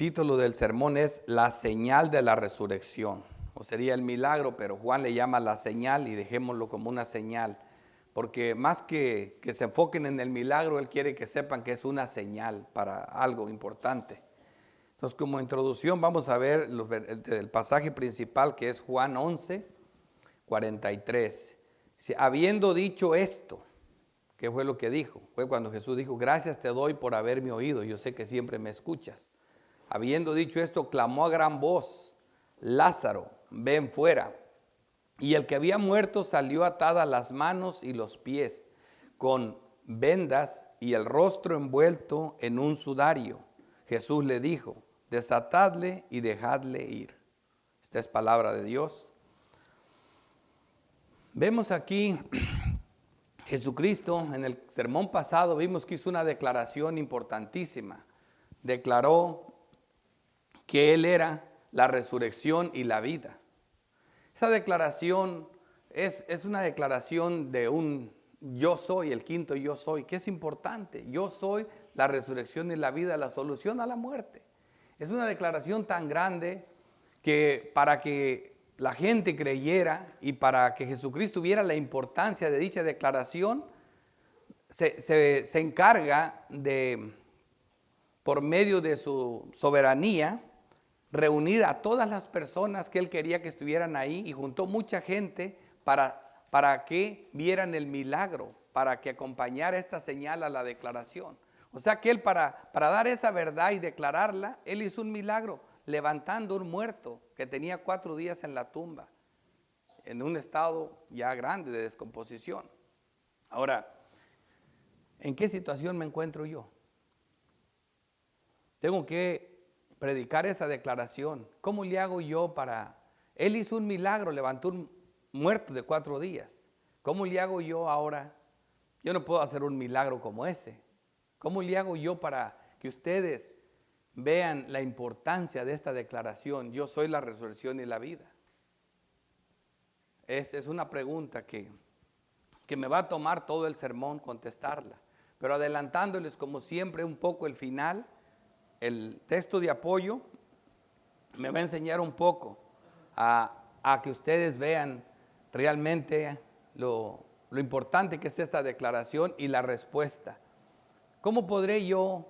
título del sermón es La señal de la resurrección, o sería el milagro, pero Juan le llama la señal y dejémoslo como una señal, porque más que se enfoquen en el milagro, él quiere que sepan que es una señal para algo importante. Entonces, como introducción vamos a ver el pasaje principal, que es Juan 11, 43. Habiendo dicho esto, ¿qué fue lo que dijo? Fue cuando Jesús dijo: gracias te doy por haberme oído, yo sé que siempre me escuchas. Habiendo dicho esto, clamó a gran voz: Lázaro, ven fuera. Y el que había muerto salió atada las manos y los pies, con vendas y el rostro envuelto en un sudario. Jesús le dijo: desatadle y dejadle ir. Esta es palabra de Dios. Vemos aquí Jesucristo, en el sermón pasado vimos que hizo una declaración importantísima. Declaró que Él era la resurrección y la vida. Esa declaración es una declaración de un yo soy, el quinto yo soy, que es importante. Yo soy la resurrección y la vida, la solución a la muerte. Es una declaración tan grande que para que la gente creyera y para que Jesucristo viera la importancia de dicha declaración, se encarga de, por medio de su soberanía, reunir a todas las personas que él quería que estuvieran ahí, y juntó mucha gente para que vieran el milagro, para que acompañara esta señal a la declaración. O sea que él para dar esa verdad y declararla, él hizo un milagro, levantando un muerto que tenía 4 días en la tumba, en un estado ya grande de descomposición. Ahora, ¿en qué situación me encuentro yo? Tengo que predicar esa declaración. ¿Cómo le hago yo para...? Él hizo un milagro, levantó un muerto de 4 días. ¿Cómo le hago yo ahora? Yo no puedo hacer un milagro como ese. ¿Cómo le hago yo para que ustedes vean la importancia de esta declaración? Yo soy la resurrección y la vida. Es una pregunta que me va a tomar todo el sermón contestarla. Pero adelantándoles como siempre un poco el final, el texto de apoyo me va a enseñar un poco a que ustedes vean realmente lo importante que es esta declaración y la respuesta. ¿Cómo podré yo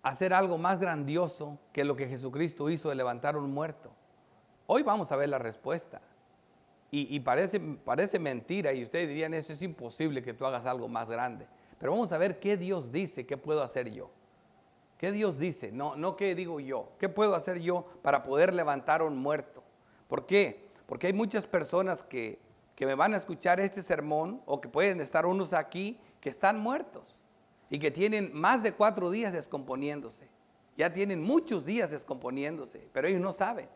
hacer algo más grandioso que lo que Jesucristo hizo de levantar un muerto? Hoy vamos a ver la respuesta. Y parece mentira, y ustedes dirían: eso es imposible que tú hagas algo más grande. Pero vamos a ver qué Dios dice que puedo hacer yo. ¿Qué Dios dice? No qué digo yo. ¿Qué puedo hacer yo para poder levantar a un muerto? ¿Por qué? Porque hay muchas personas que me van a escuchar este sermón, o que pueden estar unos aquí, que están muertos y que tienen más de 4 días descomponiéndose. Ya tienen muchos días descomponiéndose, pero ellos no saben.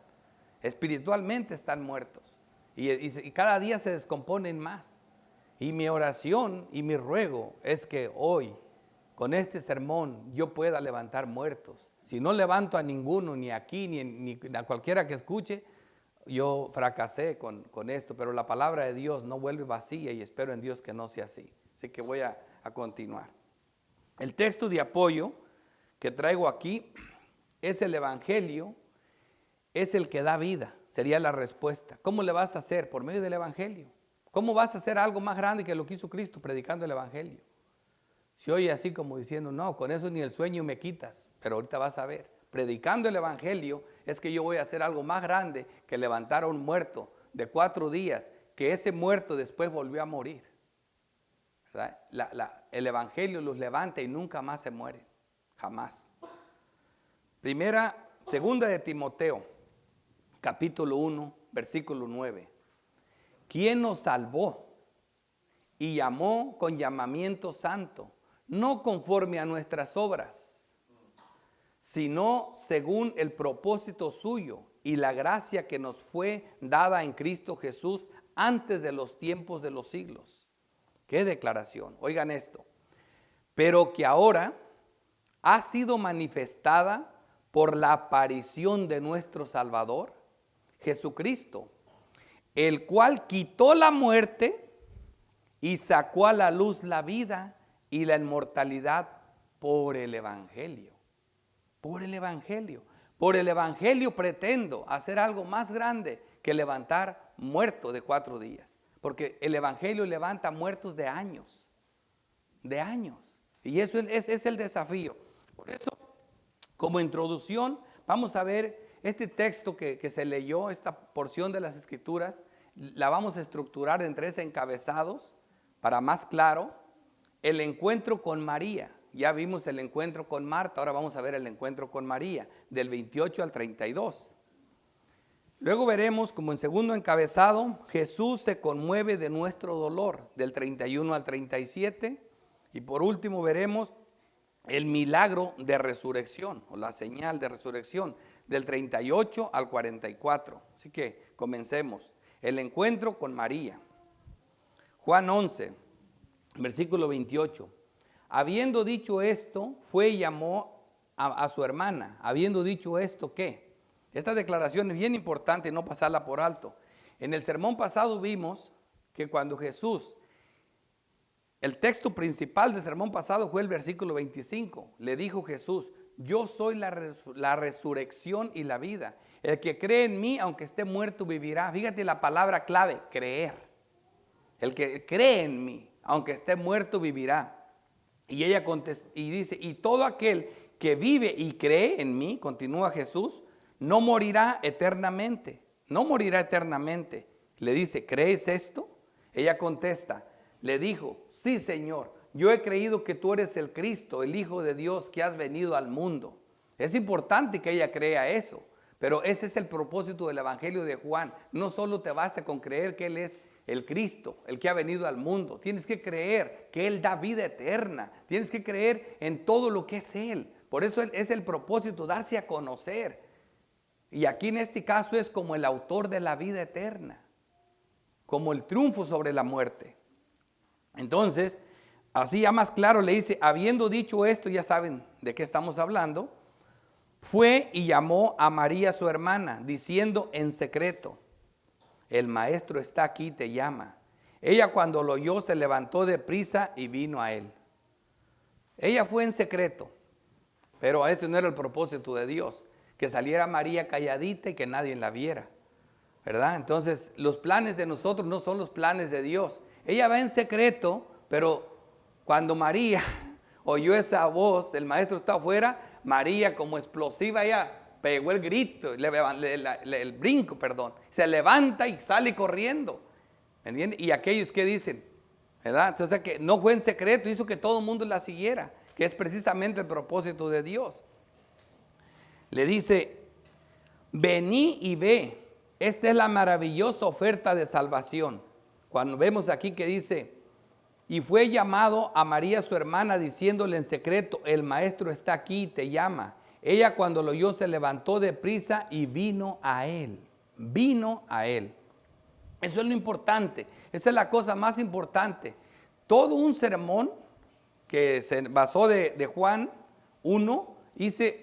Espiritualmente están muertos y cada día se descomponen más. Y mi oración y mi ruego es que hoy, con este sermón, yo pueda levantar muertos. Si no levanto a ninguno, ni aquí, ni a cualquiera que escuche, yo fracasé con esto. Pero la palabra de Dios no vuelve vacía, y espero en Dios que no sea así. Así que voy a continuar. El texto de apoyo que traigo aquí es el Evangelio, es el que da vida, sería la respuesta. ¿Cómo le vas a hacer? Por medio del Evangelio. ¿Cómo vas a hacer algo más grande que lo que hizo Cristo predicando el Evangelio? Se oye así como diciendo: no, con eso ni el sueño me quitas. Pero ahorita vas a ver, predicando el Evangelio es que yo voy a hacer algo más grande que levantar a un muerto de 4 días, que ese muerto después volvió a morir. ¿Verdad? El Evangelio los levanta y nunca más se mueren, jamás. Segunda de Timoteo, capítulo 1, versículo 9. ¿Quién nos salvó y llamó con llamamiento santo, no conforme a nuestras obras, sino según el propósito suyo y la gracia que nos fue dada en Cristo Jesús antes de los tiempos de los siglos? ¿Qué declaración? Oigan esto. Pero que ahora ha sido manifestada por la aparición de nuestro Salvador, Jesucristo, el cual quitó la muerte y sacó a la luz la vida y la inmortalidad por el Evangelio. Por el Evangelio. Por el evangelio pretendo hacer algo más grande que levantar muertos de 4 días. Porque el evangelio levanta muertos de años. De años. Y eso es el desafío. Por eso, como introducción, vamos a ver este texto que se leyó, esta porción de las Escrituras, la vamos a estructurar en 3 encabezados para más claro. El encuentro con María. Ya vimos el encuentro con Marta, ahora vamos a ver el encuentro con María, del 28 al 32. Luego veremos, como en segundo encabezado, Jesús se conmueve de nuestro dolor, del 31 al 37. Y por último veremos el milagro de resurrección, o la señal de resurrección, del 38 al 44. Así que comencemos. El encuentro con María. Juan 11, versículo 28. Habiendo dicho esto, fue y llamó a su hermana. Habiendo dicho esto, ¿qué? Esta declaración es bien importante, no pasarla por alto. En el sermón pasado vimos que cuando Jesús, el texto principal del sermón pasado fue el versículo 25. Le dijo Jesús: yo soy la resurrección y la vida. El que cree en mí, aunque esté muerto, vivirá. Fíjate la palabra clave, creer. El que cree en mí, aunque esté muerto, vivirá. Y ella contesta y dice: y todo aquel que vive y cree en mí, continúa Jesús, no morirá eternamente. No morirá eternamente. Le dice: ¿crees esto? Ella contesta, le dijo: sí, Señor, yo he creído que tú eres el Cristo, el Hijo de Dios, que has venido al mundo. Es importante que ella crea eso, pero ese es el propósito del Evangelio de Juan. No solo te basta con creer que Él es el Cristo, el que ha venido al mundo. Tienes que creer que Él da vida eterna. Tienes que creer en todo lo que es Él. Por eso es el propósito, darse a conocer. Y aquí en este caso es como el autor de la vida eterna, como el triunfo sobre la muerte. Entonces, así ya más claro le dice: habiendo dicho esto, ya saben de qué estamos hablando, fue y llamó a María su hermana, diciendo en secreto: el maestro está aquí, te llama. Ella, cuando lo oyó, se levantó de prisa y vino a él. Ella fue en secreto, pero ese no era el propósito de Dios, que saliera María calladita y que nadie la viera, ¿verdad? Entonces, los planes de nosotros no son los planes de Dios. Ella va en secreto, pero cuando María oyó esa voz, el maestro está afuera, María, como explosiva, ella pegó el grito, el brinco, se levanta y sale corriendo, ¿entiendes? Y aquellos que dicen, ¿verdad? Entonces, que no fue en secreto, hizo que todo el mundo la siguiera, que es precisamente el propósito de Dios. Le dice: vení y ve, esta es la maravillosa oferta de salvación. Cuando vemos aquí que dice: y fue llamado a María su hermana, diciéndole en secreto: el maestro está aquí y te llama. Ella, cuando lo oyó, se levantó de prisa y vino a él. Vino a él. Eso es lo importante. Esa es la cosa más importante. Todo un sermón que se basó de Juan 1,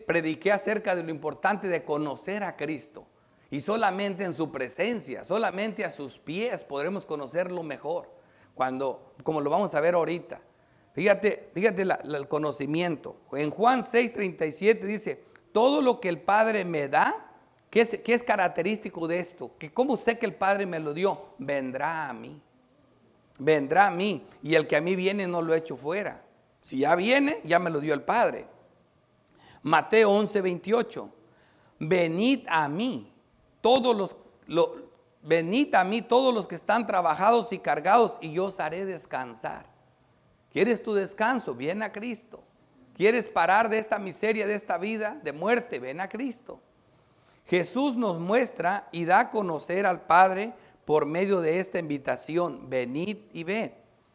prediqué acerca de lo importante de conocer a Cristo. Y solamente en su presencia, solamente a sus pies podremos conocerlo mejor. Como lo vamos a ver ahorita. Fíjate el conocimiento. En Juan 6:37 dice: todo lo que el Padre me da, ¿qué es característico de esto? Que cómo sé que el Padre me lo dio, vendrá a mí. Vendrá a mí. Y el que a mí viene no lo echo fuera. Si ya viene, ya me lo dio el Padre. Mateo 11:28. Venid a mí todos los que están trabajados y cargados, y yo os haré descansar. ¿Quieres tu descanso? Ven a Cristo. ¿Quieres parar de esta miseria, de esta vida de muerte? Ven a Cristo. Jesús nos muestra y da a conocer al Padre por medio de esta invitación: venid y ved.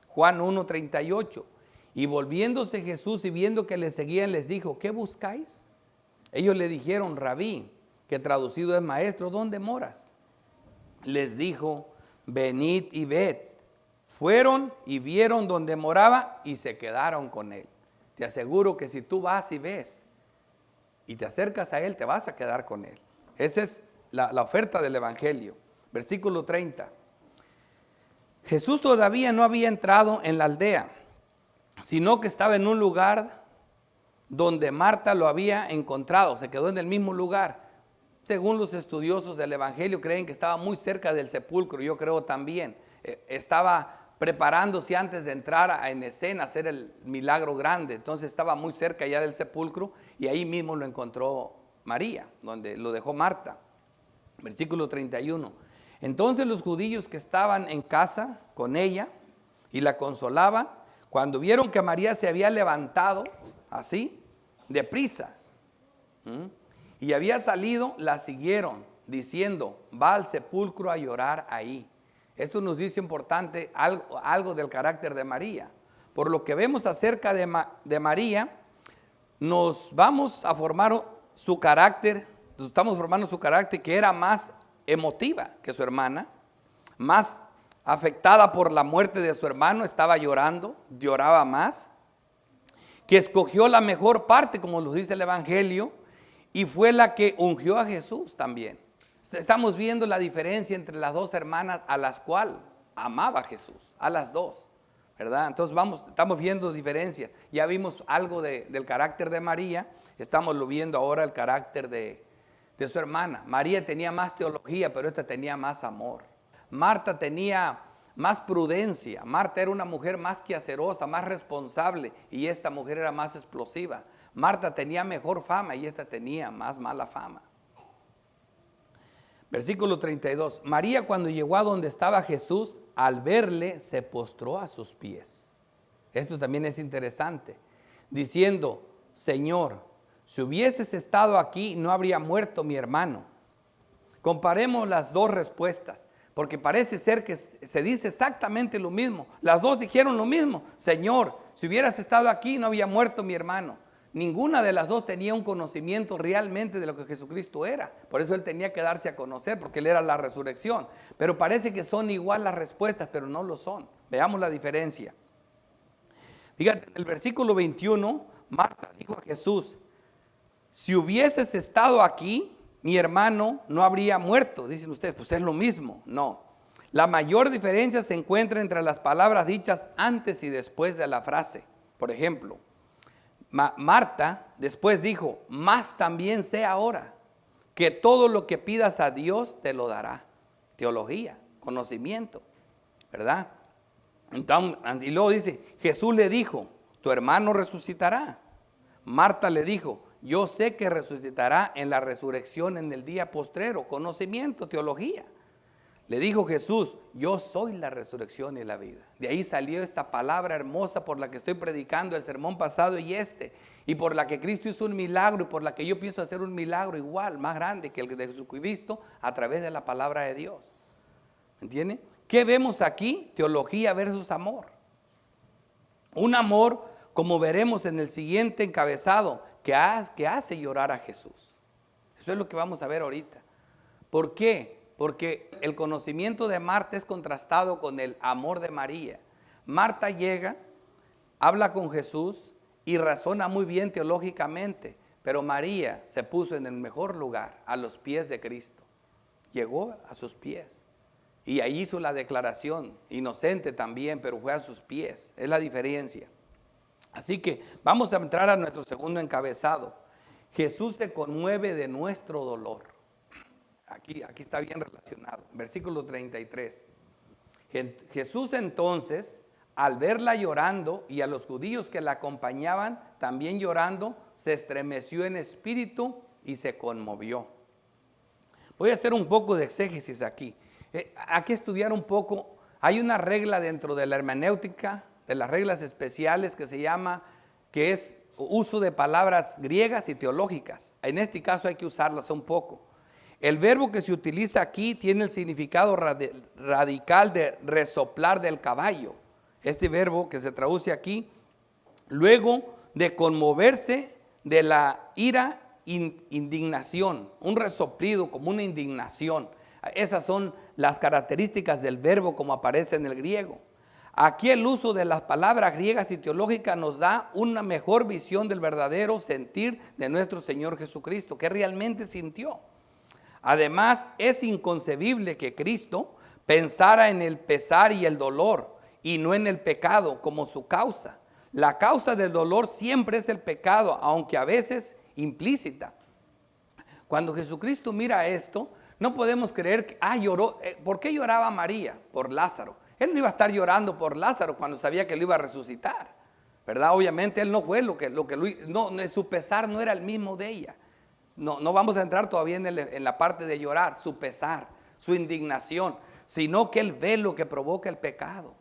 Juan 1:38. Y volviéndose Jesús y viendo que le seguían, les dijo: ¿qué buscáis? Ellos le dijeron: Rabí, que traducido es maestro, ¿dónde moras? Les dijo: venid y ved. Fueron y vieron donde moraba y se quedaron con él. Te aseguro que si tú vas y ves y te acercas a él, te vas a quedar con él. Esa es la oferta del Evangelio. Versículo 30. Jesús todavía no había entrado en la aldea, sino que estaba en un lugar donde Marta lo había encontrado. Se quedó en el mismo lugar. Según los estudiosos del Evangelio, creen que estaba muy cerca del sepulcro. Yo creo también. Estaba preparándose antes de entrar en escena, hacer el milagro grande. Entonces estaba muy cerca ya del sepulcro y ahí mismo lo encontró María, donde lo dejó Marta. Versículo 31. Entonces los judíos que estaban en casa con ella y la consolaban, cuando vieron que María se había levantado así, deprisa, y había salido, la siguieron diciendo, va al sepulcro a llorar ahí. Esto nos dice importante algo del carácter de María. Por lo que vemos acerca de María, nos vamos a formar su carácter, estamos formando su carácter, que era más emotiva que su hermana, más afectada por la muerte de su hermano, estaba llorando, lloraba más, que escogió la mejor parte, como nos dice el Evangelio, y fue la que ungió a Jesús también. Estamos viendo la diferencia entre las dos hermanas a las cuales amaba Jesús, a las dos, ¿verdad? Entonces estamos viendo diferencias. Ya vimos algo del carácter de María, estamos viendo ahora el carácter de su hermana. María tenía más teología, pero esta tenía más amor. Marta tenía más prudencia. Marta era una mujer más quehacerosa, más responsable, y esta mujer era más explosiva. Marta tenía mejor fama y esta tenía más mala fama. Versículo 32. María, cuando llegó a donde estaba Jesús, al verle se postró a sus pies. Esto también es interesante, diciendo, Señor, si hubieses estado aquí, no habría muerto mi hermano. Comparemos las dos respuestas, porque parece ser que se dice exactamente lo mismo. Las dos dijeron lo mismo. Señor, si hubieras estado aquí, no había muerto mi hermano. Ninguna de las dos tenía un conocimiento realmente de lo que Jesucristo era. Por eso Él tenía que darse a conocer, porque Él era la resurrección. Pero parece que son igual las respuestas, pero no lo son. Veamos la diferencia. Fíjate, en el versículo 21, Marta dijo a Jesús, si hubieses estado aquí, mi hermano no habría muerto. Dicen ustedes, pues es lo mismo. No. La mayor diferencia se encuentra entre las palabras dichas antes y después de la frase. Por ejemplo, Marta después dijo, más también sé ahora que todo lo que pidas a Dios te lo dará. Teología, conocimiento, ¿verdad? Entonces, y luego dice, Jesús le dijo, tu hermano resucitará. Marta le dijo, yo sé que resucitará en la resurrección en el día postrero. Conocimiento, teología. Le dijo Jesús, yo soy la resurrección y la vida. De ahí salió esta palabra hermosa por la que estoy predicando el sermón pasado y por la que Cristo hizo un milagro y por la que yo pienso hacer un milagro igual, más grande que el de Jesucristo a través de la palabra de Dios. ¿Entiende? ¿Qué vemos aquí? Teología versus amor. Un amor, como veremos en el siguiente encabezado, que hace llorar a Jesús. Eso es lo que vamos a ver ahorita. ¿Por qué? Porque el conocimiento de Marta es contrastado con el amor de María. Marta llega, habla con Jesús y razona muy bien teológicamente, pero María se puso en el mejor lugar, a los pies de Cristo. Llegó a sus pies y ahí hizo la declaración, inocente también, pero fue a sus pies. Es la diferencia. Así que vamos a entrar a nuestro segundo encabezado. Jesús se conmueve de nuestro dolor. Aquí está bien relacionado. Versículo 33. Jesús entonces, al verla llorando y a los judíos que la acompañaban también llorando, se estremeció en espíritu y se conmovió. Voy a hacer un poco de exégesis aquí. Hay que estudiar un poco. Hay una regla dentro de la hermenéutica, de las reglas especiales que es uso de palabras griegas y teológicas. En este caso hay que usarlas un poco. El verbo que se utiliza aquí tiene el significado radical de resoplar del caballo. Este verbo que se traduce aquí, luego de conmoverse de la ira, indignación, un resoplido como una indignación. Esas son las características del verbo como aparece en el griego. Aquí el uso de las palabras griegas y teológicas nos da una mejor visión del verdadero sentir de nuestro Señor Jesucristo, que realmente sintió. Además, es inconcebible que Cristo pensara en el pesar y el dolor y no en el pecado como su causa. La causa del dolor siempre es el pecado, aunque a veces implícita. Cuando Jesucristo mira esto, no podemos creer que, lloró. ¿Por qué lloraba María? Por Lázaro. Él no iba a estar llorando por Lázaro cuando sabía que lo iba a resucitar, ¿verdad? Obviamente él no fue su pesar no era el mismo de ella. No vamos a entrar todavía en la parte de llorar, su pesar, su indignación, sino que él ve lo que provoca el pecado.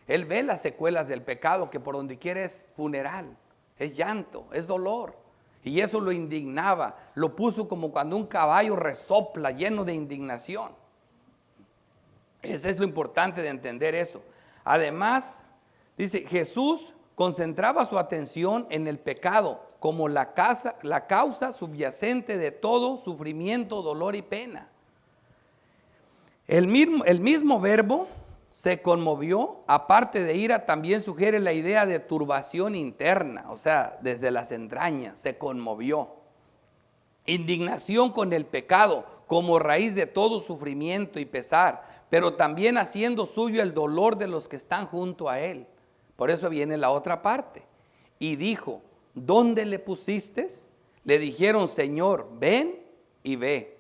Él ve las secuelas del pecado, que por donde quiera es funeral, es llanto, es dolor. Y eso lo indignaba, lo puso como cuando un caballo resopla lleno de indignación. Eso es lo importante de entender eso. Además, dice, Jesús concentraba su atención en el pecado como la causa subyacente de todo sufrimiento, dolor y pena. El mismo verbo se conmovió, aparte de ira, también sugiere la idea de turbación interna, o sea, desde las entrañas, se conmovió. Indignación con el pecado como raíz de todo sufrimiento y pesar, pero también haciendo suyo el dolor de los que están junto a él. Por eso viene la otra parte. Y dijo, ¿dónde le pusiste? Le dijeron, Señor, ven y ve.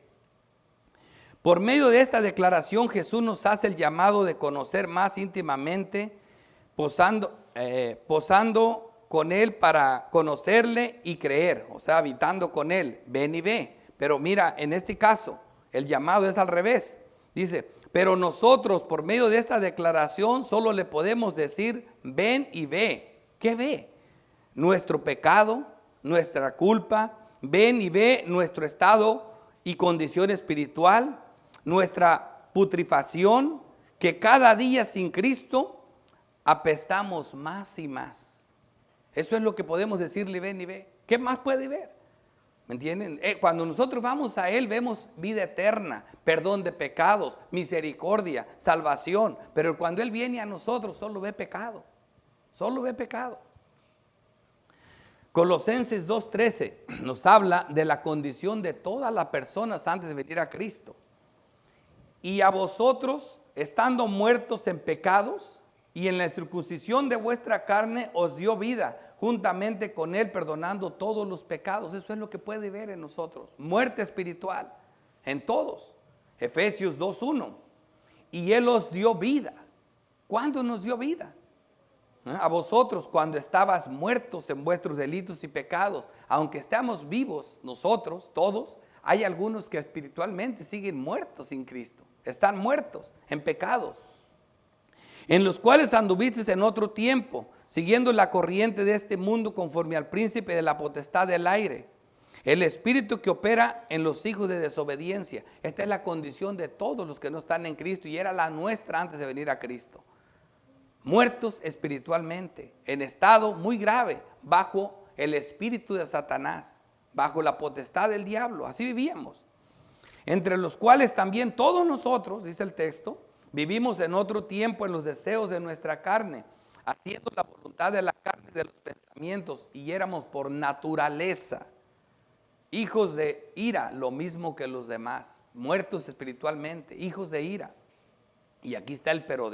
Por medio de esta declaración, Jesús nos hace el llamado de conocer más íntimamente, posando con Él para conocerle y creer, o sea, habitando con Él, ven y ve. Pero mira, en este caso, el llamado es al revés. Dice, pero nosotros por medio de esta declaración solo le podemos decir, ven y ve. ¿Qué ve? Nuestro pecado, nuestra culpa, ven y ve nuestro estado y condición espiritual, nuestra putrefacción, que cada día sin Cristo apestamos más y más. Eso es lo que podemos decirle, ven y ve. ¿Qué más puede ver? ¿Me entienden? Cuando nosotros vamos a Él vemos vida eterna, perdón de pecados, misericordia, salvación. Pero cuando Él viene a nosotros solo ve pecado. Solo ve pecado. Colosenses 2:13 nos habla de la condición de todas las personas antes de venir a Cristo. Y a vosotros, estando muertos en pecados y en la circuncisión de vuestra carne, os dio vida juntamente con Él, perdonando todos los pecados. Eso es lo que puede ver en nosotros. Muerte espiritual en todos. Efesios 2:1. Y Él os dio vida. ¿Cuándo nos dio vida? A vosotros cuando estabas muertos en vuestros delitos y pecados. Aunque estamos vivos nosotros, todos, hay algunos que espiritualmente siguen muertos sin Cristo. Están muertos en pecados, en los cuales anduviste en otro tiempo, siguiendo la corriente de este mundo conforme al príncipe de la potestad del aire, el espíritu que opera en los hijos de desobediencia. Esta es la condición de todos los que no están en Cristo y era la nuestra antes de venir a Cristo. Muertos espiritualmente, en estado muy grave, bajo el espíritu de Satanás, bajo la potestad del diablo. Así vivíamos. Entre los cuales también todos nosotros, dice el texto, vivimos en otro tiempo en los deseos de nuestra carne, haciendo la voluntad de la carne y de los pensamientos, y éramos por naturaleza hijos de ira, lo mismo que los demás, muertos espiritualmente, hijos de ira. Y aquí está el pero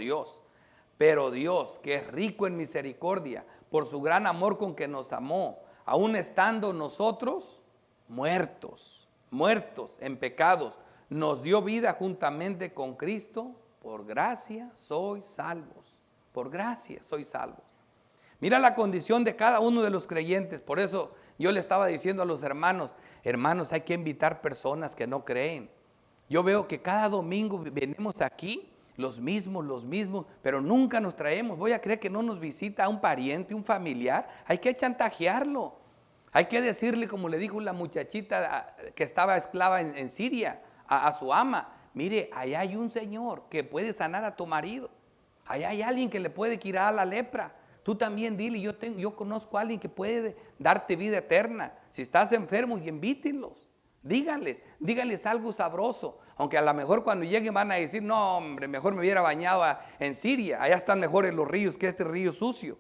Dios, que es rico en misericordia, por su gran amor con que nos amó, aun estando nosotros muertos en pecados, nos dio vida juntamente con Cristo. Por gracia sois salvos. Por gracia sois salvos. Mira la condición de cada uno de los creyentes. Por eso yo le estaba diciendo a los hermanos, hay que invitar personas que no creen. Yo veo que cada domingo venimos aquí, los mismos, pero nunca nos traemos. Voy a creer que no nos visita un pariente, un familiar. Hay que chantajearlo. Hay que decirle, como le dijo la muchachita que estaba esclava en Siria, a su ama, mire, allá hay un Señor que puede sanar a tu marido. Allá hay alguien que le puede quitar la lepra. Tú también dile, yo conozco a alguien que puede darte vida eterna. Si estás enfermo, invítenlos. Díganles algo sabroso. Aunque a lo mejor cuando lleguen van a decir, no hombre, mejor me hubiera bañado en Siria. Allá están mejores los ríos que este río sucio.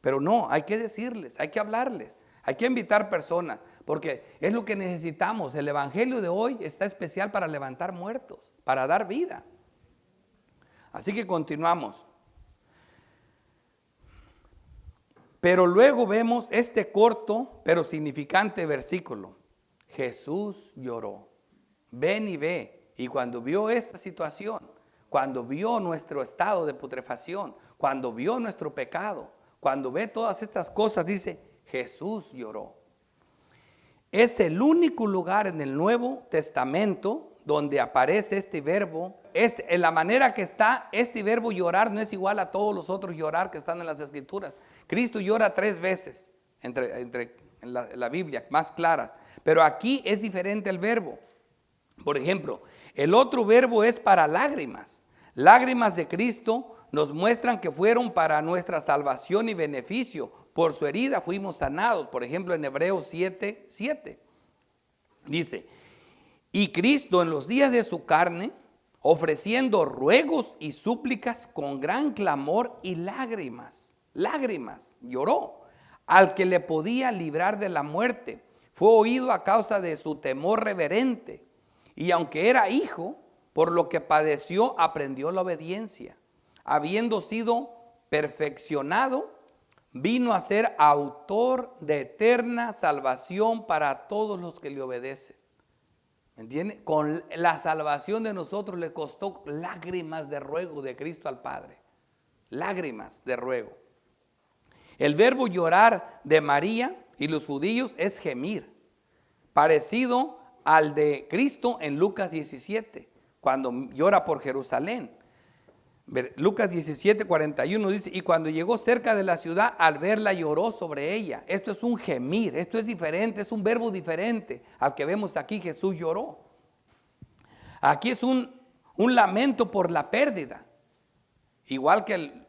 Pero no, hay que decirles, hay que hablarles. Hay que invitar personas, porque es lo que necesitamos. El evangelio de hoy está especial para levantar muertos, para dar vida. Así que continuamos. Pero luego vemos este corto pero significante versículo. Jesús lloró. Ven y ve. Y cuando vio esta situación, cuando vio nuestro estado de putrefacción, cuando vio nuestro pecado, cuando ve todas estas cosas, dice, Jesús lloró. Es el único lugar en el Nuevo Testamento donde aparece este verbo. En la manera que está, este verbo llorar no es igual a todos los otros llorar que están en las Escrituras. Cristo llora 3 veces en la Biblia, más claras. Pero aquí es diferente el verbo. Por ejemplo, el otro verbo es para lágrimas. Lágrimas de Cristo nos muestran que fueron para nuestra salvación y beneficio. Por su herida fuimos sanados. Por ejemplo, en Hebreos 7:7 dice, y Cristo en los días de su carne, ofreciendo ruegos y súplicas con gran clamor y lágrimas, lloró, al que le podía librar de la muerte. Fue oído a causa de su temor reverente. Y aunque era hijo, por lo que padeció, aprendió la obediencia. Habiendo sido perfeccionado, vino a ser autor de eterna salvación para todos los que le obedecen. ¿Me entiende? Con la salvación de nosotros le costó lágrimas de ruego de Cristo al Padre. Lágrimas de ruego. El verbo llorar de María y los judíos es gemir, parecido al de Cristo en Lucas 17, cuando llora por Jerusalén. Lucas 17:41 dice, y cuando llegó cerca de la ciudad, al verla lloró sobre ella. Esto es un gemir, esto es diferente, es un verbo diferente al que vemos aquí. Jesús lloró. Aquí es un lamento por la pérdida. Igual que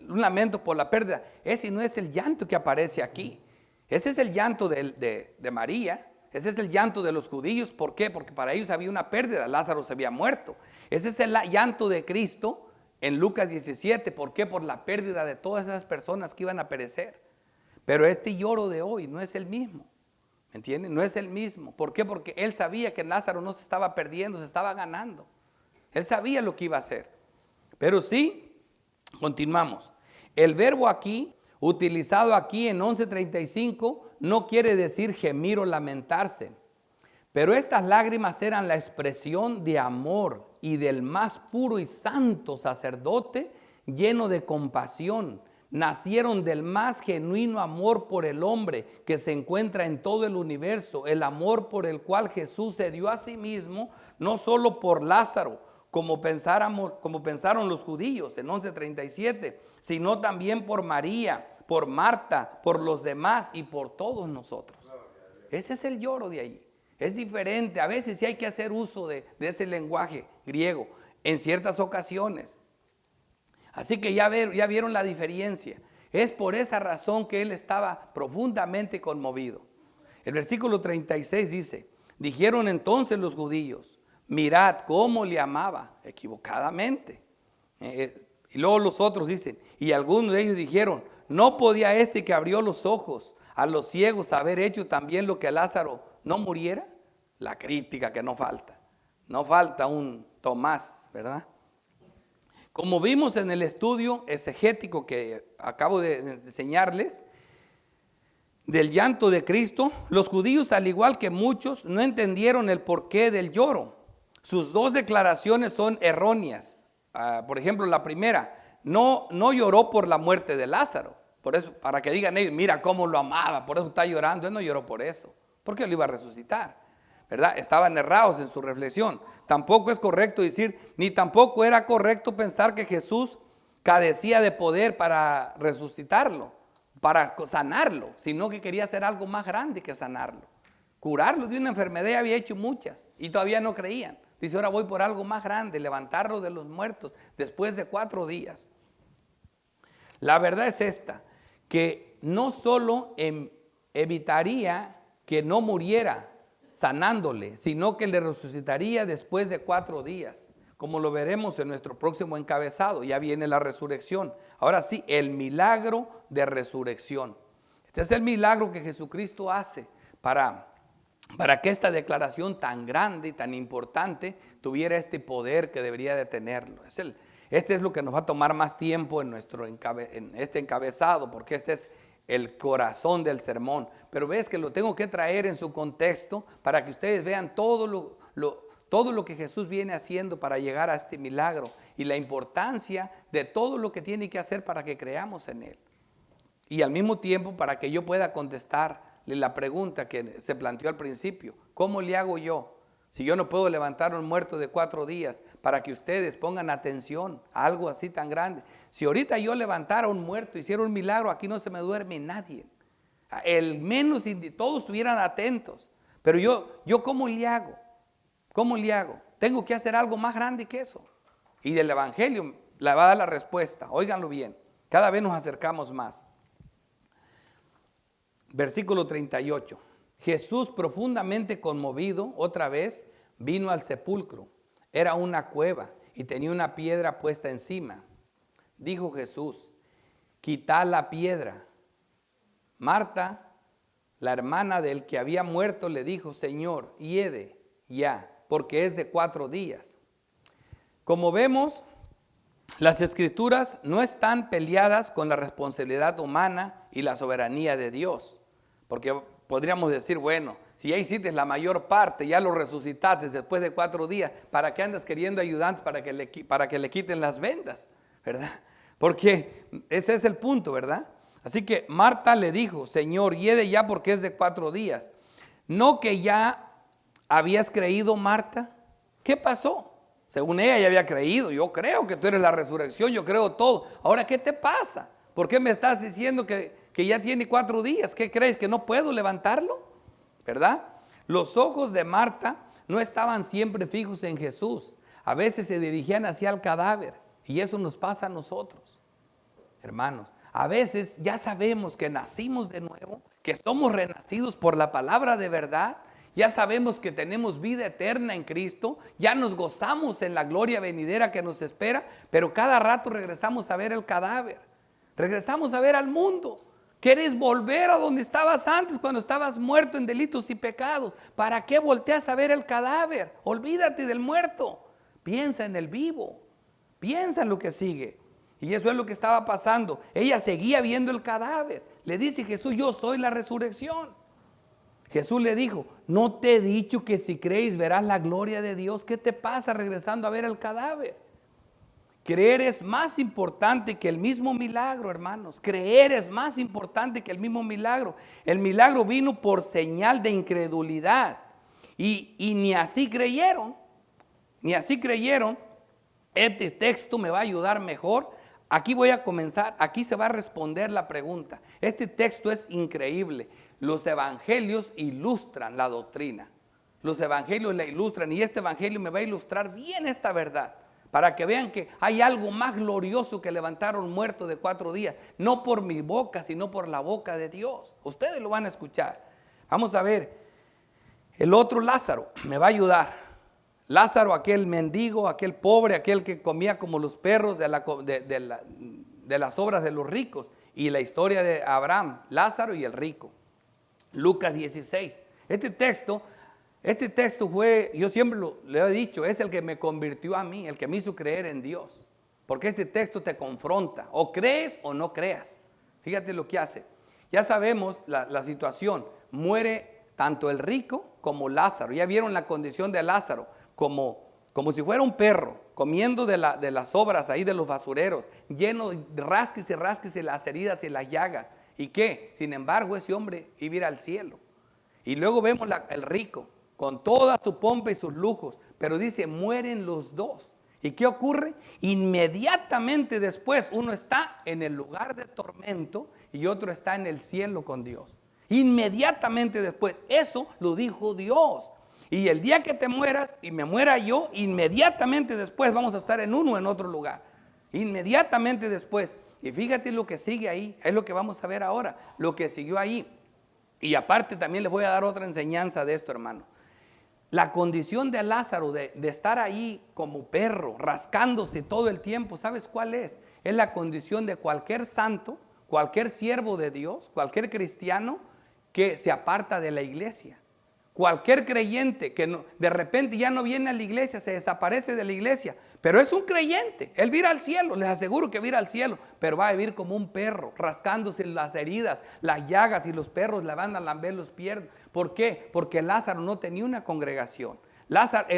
un lamento por la pérdida. Ese no es el llanto que aparece aquí. Ese es el llanto de María. Ese es el llanto de los judíos. ¿Por qué? Porque para ellos había una pérdida. Lázaro se había muerto. Ese es el llanto de Cristo en Lucas 17. ¿Por qué? Por la pérdida de todas esas personas que iban a perecer. Pero este lloro de hoy no es el mismo. ¿Me entienden? No es el mismo. ¿Por qué? Porque él sabía que Lázaro no se estaba perdiendo, se estaba ganando. Él sabía lo que iba a hacer. Pero sí, continuamos. El verbo aquí, utilizado aquí en 11:35, no quiere decir gemir o lamentarse. Pero estas lágrimas eran la expresión de amor y del más puro y santo sacerdote lleno de compasión. Nacieron del más genuino amor por el hombre que se encuentra en todo el universo, el amor por el cual Jesús se dio a sí mismo, no solo por Lázaro, como pensaron los judíos en 11:37, sino también por María, por Marta, por los demás y por todos nosotros. Ese es el lloro de ahí. Es diferente. A veces sí hay que hacer uso de ese lenguaje griego en ciertas ocasiones. Así que ya vieron la diferencia. Es por esa razón que él estaba profundamente conmovido. El versículo 36 dice, dijeron entonces los judíos, mirad cómo le amaba, equivocadamente. Y luego los otros dicen, y algunos de ellos dijeron, ¿no podía este que abrió los ojos a los ciegos haber hecho también lo que Lázaro no muriera? La crítica que no falta. No falta un Tomás, ¿verdad? Como vimos en el estudio exegético que acabo de enseñarles, del llanto de Cristo, los judíos, al igual que muchos, no entendieron el porqué del lloro. Sus dos declaraciones son erróneas. Por ejemplo, la primera, no lloró por la muerte de Lázaro. Por eso, para que digan ellos, mira cómo lo amaba, por eso está llorando. Él no lloró por eso, porque lo iba a resucitar, ¿verdad? Estaban errados en su reflexión. Tampoco es correcto decir, ni tampoco era correcto pensar que Jesús carecía de poder para resucitarlo, para sanarlo, sino que quería hacer algo más grande que sanarlo. Curarlo de una enfermedad había hecho muchas y todavía no creían. Dice, ahora voy por algo más grande, levantarlo de los muertos después de 4 días. La verdad es esta, que no solo evitaría que no muriera sanándole, sino que le resucitaría después de 4 días, como lo veremos en nuestro próximo encabezado. Ya viene la resurrección. Ahora sí, el milagro de resurrección. Este es el milagro que Jesucristo hace para que esta declaración tan grande y tan importante tuviera este poder que debería de tenerlo. Este es lo que nos va a tomar más tiempo en este encabezado, porque este es el corazón del sermón. Pero ves que lo tengo que traer en su contexto para que ustedes vean todo lo que Jesús viene haciendo para llegar a este milagro y la importancia de todo lo que tiene que hacer para que creamos en Él. Y al mismo tiempo para que yo pueda contestarle la pregunta que se planteó al principio: ¿cómo le hago yo? Si yo no puedo levantar a un muerto de 4 días, para que ustedes pongan atención a algo así tan grande. Si ahorita yo levantara a un muerto, hiciera un milagro, aquí no se me duerme nadie. El menos, si todos estuvieran atentos. Pero yo ¿cómo le hago? ¿Cómo le hago? Tengo que hacer algo más grande que eso. Y del Evangelio le va a dar la respuesta. Óiganlo bien. Cada vez nos acercamos más. Versículo 38. Jesús, profundamente conmovido, otra vez vino al sepulcro. Era una cueva y tenía una piedra puesta encima. Dijo Jesús: quitad la piedra. Marta, la hermana del que había muerto, le dijo: Señor, hiede ya, porque es de 4 días. Como vemos, las Escrituras no están peleadas con la responsabilidad humana y la soberanía de Dios. Porque podríamos decir, bueno, si ya hiciste la mayor parte, ya lo resucitaste después de 4 días, ¿para qué andas queriendo ayudantes para que le quiten las vendas? ¿Verdad? Porque ese es el punto, ¿verdad? Así que Marta le dijo: Señor, hiede ya, porque es de 4 días. ¿No que ya habías creído, Marta? ¿Qué pasó? Según ella ya había creído. Yo creo que tú eres la resurrección, yo creo todo. Ahora, ¿qué te pasa? ¿Por qué me estás diciendo que ya tiene 4 días? ¿Qué crees? ¿Que no puedo levantarlo? ¿Verdad? Los ojos de Marta no estaban siempre fijos en Jesús. A veces se dirigían hacia el cadáver. Y eso nos pasa a nosotros, hermanos. A veces ya sabemos que nacimos de nuevo, que somos renacidos por la palabra de verdad. Ya sabemos que tenemos vida eterna en Cristo. Ya nos gozamos en la gloria venidera que nos espera. Pero cada rato regresamos a ver el cadáver. Regresamos a ver al mundo. ¿Quieres volver a donde estabas antes, cuando estabas muerto en delitos y pecados? ¿Para qué volteas a ver el cadáver? Olvídate del muerto. Piensa en el vivo. Piensa en lo que sigue. Y eso es lo que estaba pasando. Ella seguía viendo el cadáver. Le dice Jesús: yo soy la resurrección. Jesús le dijo: ¿no te he dicho que si crees verás la gloria de Dios? ¿Qué te pasa regresando a ver el cadáver? Creer es más importante que el mismo milagro, hermanos. Creer es más importante que el mismo milagro. El milagro vino por señal de incredulidad. Y ni así creyeron. Ni así creyeron. Este texto me va a ayudar mejor. Aquí voy a comenzar. Aquí se va a responder la pregunta. Este texto es increíble. Los evangelios ilustran la doctrina. Los evangelios la ilustran. Y este evangelio me va a ilustrar bien esta verdad, para que vean que hay algo más glorioso que levantar a un muerto de 4 días. No por mi boca, sino por la boca de Dios. Ustedes lo van a escuchar. Vamos a ver. El otro Lázaro me va a ayudar. Lázaro, aquel mendigo, aquel pobre, aquel que comía como los perros de las obras de los ricos. Y la historia de Abraham, Lázaro y el rico. Lucas 16. Este texto fue, yo siempre le he dicho, es el que me convirtió a mí, el que me hizo creer en Dios. Porque este texto te confronta, o crees o no creas. Fíjate lo que hace. Ya sabemos la situación, muere tanto el rico como Lázaro. Ya vieron la condición de Lázaro, como si fuera un perro, comiendo de las sobras ahí de los basureros, lleno de rasques y las heridas y las llagas. ¿Y qué? Sin embargo, ese hombre iba a ir al cielo. Y luego vemos el rico, con toda su pompa y sus lujos, pero dice: mueren los dos. ¿Y qué ocurre? Inmediatamente después uno está en el lugar de tormento y otro está en el cielo con Dios. Inmediatamente después, eso lo dijo Dios. Y el día que te mueras y me muera yo, inmediatamente después vamos a estar en uno en otro lugar. Inmediatamente después. Y fíjate lo que sigue ahí, es lo que vamos a ver ahora, lo que siguió ahí. Y aparte también les voy a dar otra enseñanza de esto, hermano. La condición de Lázaro de estar ahí como perro, rascándose todo el tiempo, ¿sabes cuál es? Es la condición de cualquier santo, cualquier siervo de Dios, cualquier cristiano que se aparta de la iglesia. Cualquier creyente que de repente ya no viene a la iglesia, se desaparece de la iglesia, pero es un creyente, él va a ir al cielo, les aseguro que va a ir al cielo, pero va a vivir como un perro, rascándose las heridas, las llagas, y los perros le van a lamber los pies. ¿Por qué? Porque Lázaro no tenía una congregación. Lázaro,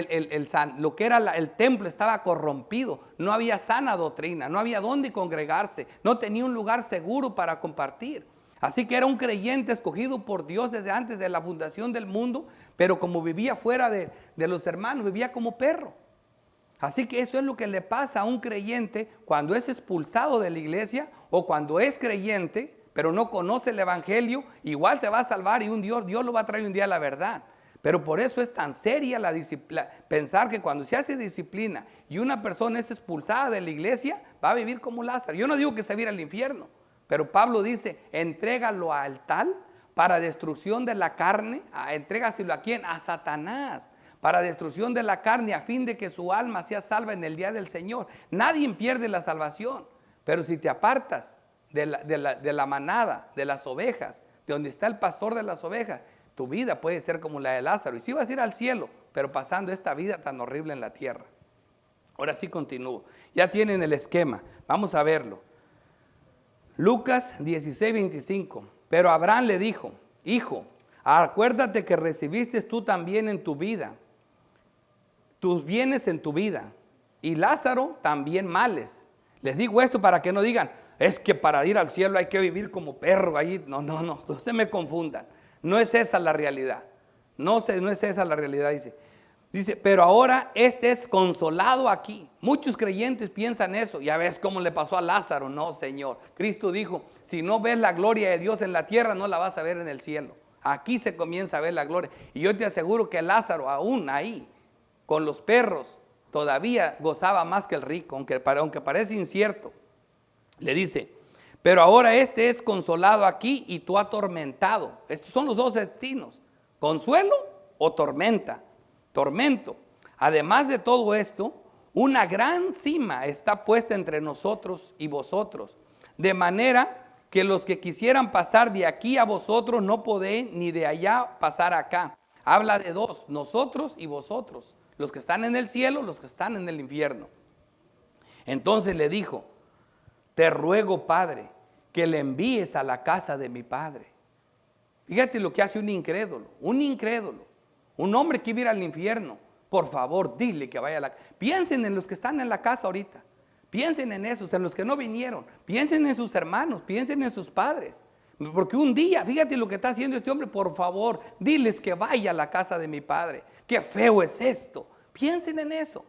lo que era el templo estaba corrompido, no había sana doctrina, no había dónde congregarse, no tenía un lugar seguro para compartir. Así que era un creyente escogido por Dios desde antes de la fundación del mundo, pero como vivía fuera de los hermanos, vivía como perro. Así que eso es lo que le pasa a un creyente cuando es expulsado de la iglesia, o cuando es creyente pero no conoce el evangelio. Igual se va a salvar y Dios lo va a traer un día a la verdad. Pero por eso es tan seria la disciplina, pensar que cuando se hace disciplina y una persona es expulsada de la iglesia, va a vivir como Lázaro. Yo no digo que se va a ir al infierno, pero Pablo dice, entrégalo al tal para destrucción de la carne. Entrégaselo a quién, a Satanás, para destrucción de la carne, a fin de que su alma sea salva en el día del Señor. Nadie pierde la salvación, pero si te apartas de la manada, de las ovejas, de donde está el pastor de las ovejas, tu vida puede ser como la de Lázaro. Y sí vas a ir al cielo, pero pasando esta vida tan horrible en la tierra. Ahora sí continúo. Ya tienen el esquema, vamos a verlo. Lucas 16:25. Pero Abraham le dijo, hijo, acuérdate que recibiste tú también en tu vida tus bienes en tu vida, y Lázaro también males. Les digo esto para que no digan, es que para ir al cielo hay que vivir como perro ahí. No se me confundan. No es esa la realidad. No es esa la realidad, dice, pero ahora este es consolado aquí. Muchos creyentes piensan eso. Ya ves cómo le pasó a Lázaro. No, Señor. Cristo dijo, si no ves la gloria de Dios en la tierra, no la vas a ver en el cielo. Aquí se comienza a ver la gloria. Y yo te aseguro que Lázaro aún ahí, con los perros, todavía gozaba más que el rico, aunque parece incierto. Le dice, pero ahora este es consolado aquí y tú atormentado. Estos son los dos destinos, consuelo o tormenta. Tormento. Además de todo esto, una gran cima está puesta entre nosotros y vosotros, de manera que los que quisieran pasar de aquí a vosotros no podéis, ni de allá pasar acá. Habla de dos, nosotros y vosotros, los que están en el cielo, los que están en el infierno. Entonces le dijo, te ruego, Padre, que le envíes a la casa de mi padre. Fíjate lo que hace un incrédulo, un hombre que iba a ir al infierno. Por favor, dile que vaya a la casa. Piensen en los que están en la casa ahorita. Piensen en esos, en los que no vinieron. Piensen en sus hermanos, piensen en sus padres. Porque un día, fíjate lo que está haciendo este hombre. Por favor, diles que vaya a la casa de mi padre. Qué feo es esto. Piensen en eso.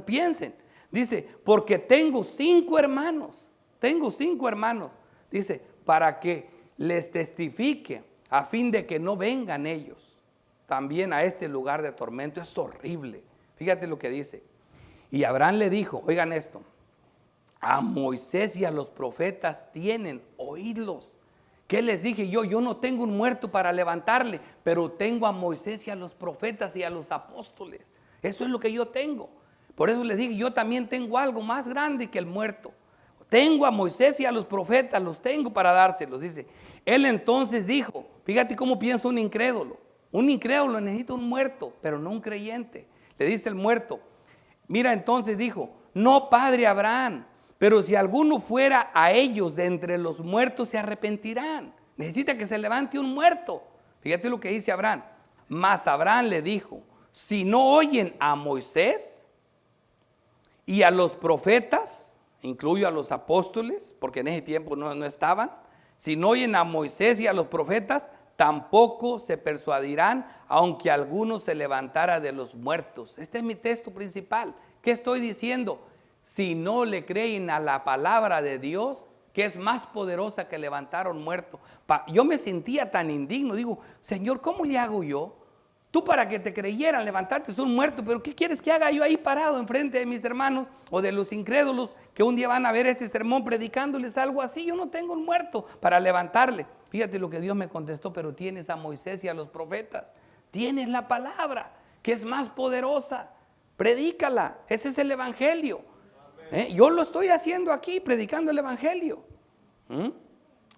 Piensen. Dice, porque tengo 5 hermanos. Dice, para que les testifique, a fin de que no vengan ellos también a este lugar de tormento. Es horrible. Fíjate lo que dice. Y Abraham le dijo, oigan esto, a Moisés y a los profetas tienen, oídlos. ¿Qué les dije yo? Yo no tengo un muerto para levantarle, pero tengo a Moisés y a los profetas y a los apóstoles. Eso es lo que yo tengo. Por eso les dije, yo también tengo algo más grande que el muerto. Tengo a Moisés y a los profetas, los tengo para dárselos. Dice, él entonces dijo, fíjate cómo piensa un incrédulo. Un incrédulo necesita un muerto, pero no un creyente. Le dice el muerto, mira, entonces dijo, no, padre Abraham, pero si alguno fuera a ellos de entre los muertos, se arrepentirán. Necesita que se levante un muerto. Fíjate lo que dice Abraham. Mas Abraham le dijo, si no oyen a Moisés y a los profetas, incluyo a los apóstoles, porque en ese tiempo no estaban, si no oyen a Moisés y a los profetas, tampoco se persuadirán, aunque alguno se levantara de los muertos. Este es mi texto principal. ¿Qué estoy diciendo? Si no le creen a la palabra de Dios, que es más poderosa que levantar a un muerto. Yo me sentía tan indigno. Digo, Señor, ¿cómo le hago yo? Tú para que te creyeran levantarte es un muerto, pero ¿qué quieres que haga yo ahí parado enfrente de mis hermanos o de los incrédulos que un día van a ver este sermón predicándoles algo así? Yo no tengo un muerto para levantarle. Fíjate lo que Dios me contestó, pero tienes a Moisés y a los profetas. Tienes la palabra que es más poderosa. Predícala, ese es el evangelio. Yo lo estoy haciendo aquí, predicando el evangelio.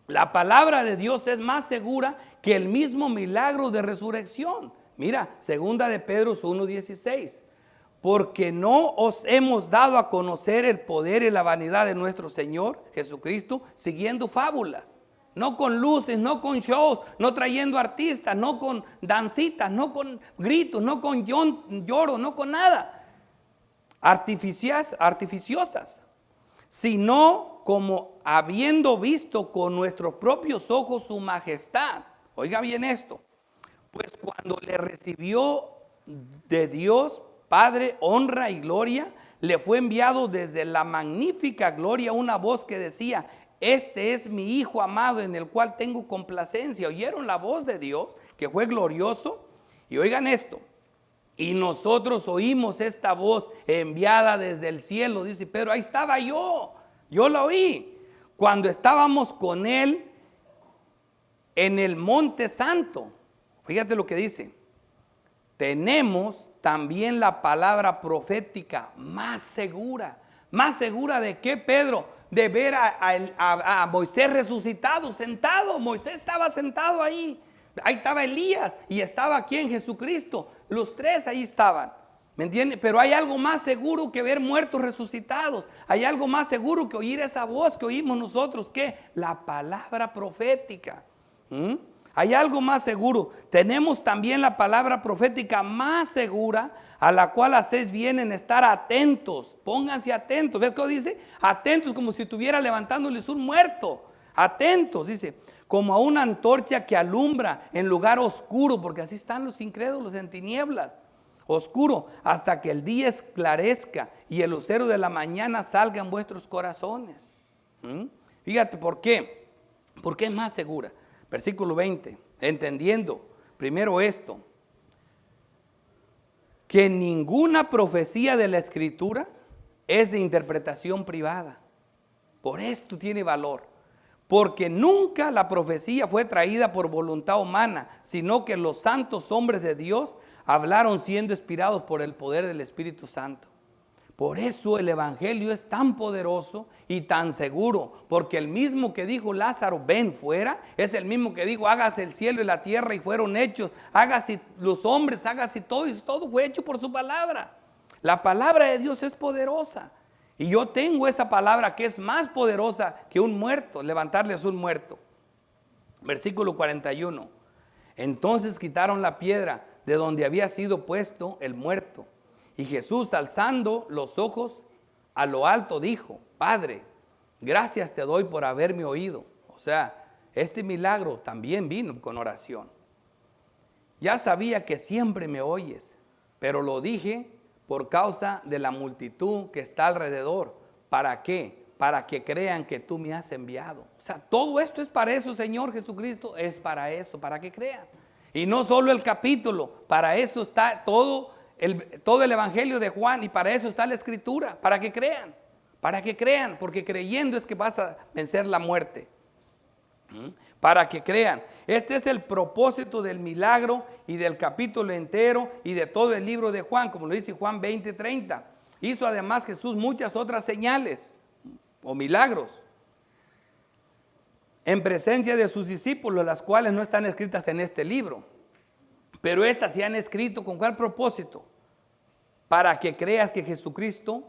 La palabra de Dios es más segura que el mismo milagro de resurrección. Mira, segunda de Pedro 1:16. Porque no os hemos dado a conocer el poder y la vanidad de nuestro Señor Jesucristo siguiendo fábulas. No con luces, no con shows, no trayendo artistas, no con dancitas, no con gritos, no con lloro, no con nada artificiosas, sino como habiendo visto con nuestros propios ojos su majestad. Oiga bien esto. Pues cuando le recibió de Dios Padre honra y gloria, le fue enviado desde la magnífica gloria una voz que decía: este es mi Hijo amado en el cual tengo complacencia. ¿Oyeron la voz de Dios que fue glorioso? Y oigan esto. Y nosotros oímos esta voz enviada desde el cielo, dice Pedro. Ahí estaba yo la oí cuando estábamos con él en el monte santo. Fíjate lo que dice. Tenemos también la palabra profética más segura. ¿Más segura de qué, Pedro? De ver a Moisés resucitado, sentado. Moisés estaba sentado ahí. Ahí estaba Elías y estaba aquí en Jesucristo. Los tres ahí estaban. ¿Me entiendes? Pero hay algo más seguro que ver muertos resucitados. Hay algo más seguro que oír esa voz que oímos nosotros. ¿Qué? La palabra profética. Hay algo más seguro. Tenemos también la palabra profética más segura, a la cual hacéis bien en estar atentos. Pónganse atentos. ¿Ves cómo dice? Atentos, como si estuviera levantándoles un muerto. Atentos, dice, como a una antorcha que alumbra en lugar oscuro, porque así están los incrédulos en tinieblas. Oscuro, hasta que el día esclarezca y el lucero de la mañana salga en vuestros corazones. Fíjate, ¿por qué? ¿Por qué es más segura? Versículo 20, entendiendo primero esto, que ninguna profecía de la Escritura es de interpretación privada. Por esto tiene valor, porque nunca la profecía fue traída por voluntad humana, sino que los santos hombres de Dios hablaron siendo inspirados por el poder del Espíritu Santo. Por eso el Evangelio es tan poderoso y tan seguro, porque el mismo que dijo Lázaro, ven fuera, es el mismo que dijo, hágase el cielo y la tierra y fueron hechos, hágase los hombres, hágase todo, y todo fue hecho por su palabra. La palabra de Dios es poderosa y yo tengo esa palabra que es más poderosa que un muerto, levantarles un muerto. Versículo 41, entonces quitaron la piedra de donde había sido puesto el muerto. Y Jesús, alzando los ojos a lo alto, dijo, Padre, gracias te doy por haberme oído. O sea, este milagro también vino con oración. Ya sabía que siempre me oyes, pero lo dije por causa de la multitud que está alrededor. ¿Para qué? Para que crean que tú me has enviado. O sea, todo esto es para eso, Señor Jesucristo, es para eso, para que crean. Y no solo el capítulo, para eso está todo el Evangelio de Juan, y para eso está la Escritura, para que crean, porque creyendo es que vas a vencer la muerte. Para que crean. Este es el propósito del milagro y del capítulo entero y de todo el libro de Juan, como lo dice Juan 20:30. Hizo además Jesús muchas otras señales o milagros en presencia de sus discípulos, las cuales no están escritas en este libro. Pero estas se han escrito ¿con cuál propósito? Para que creas que Jesucristo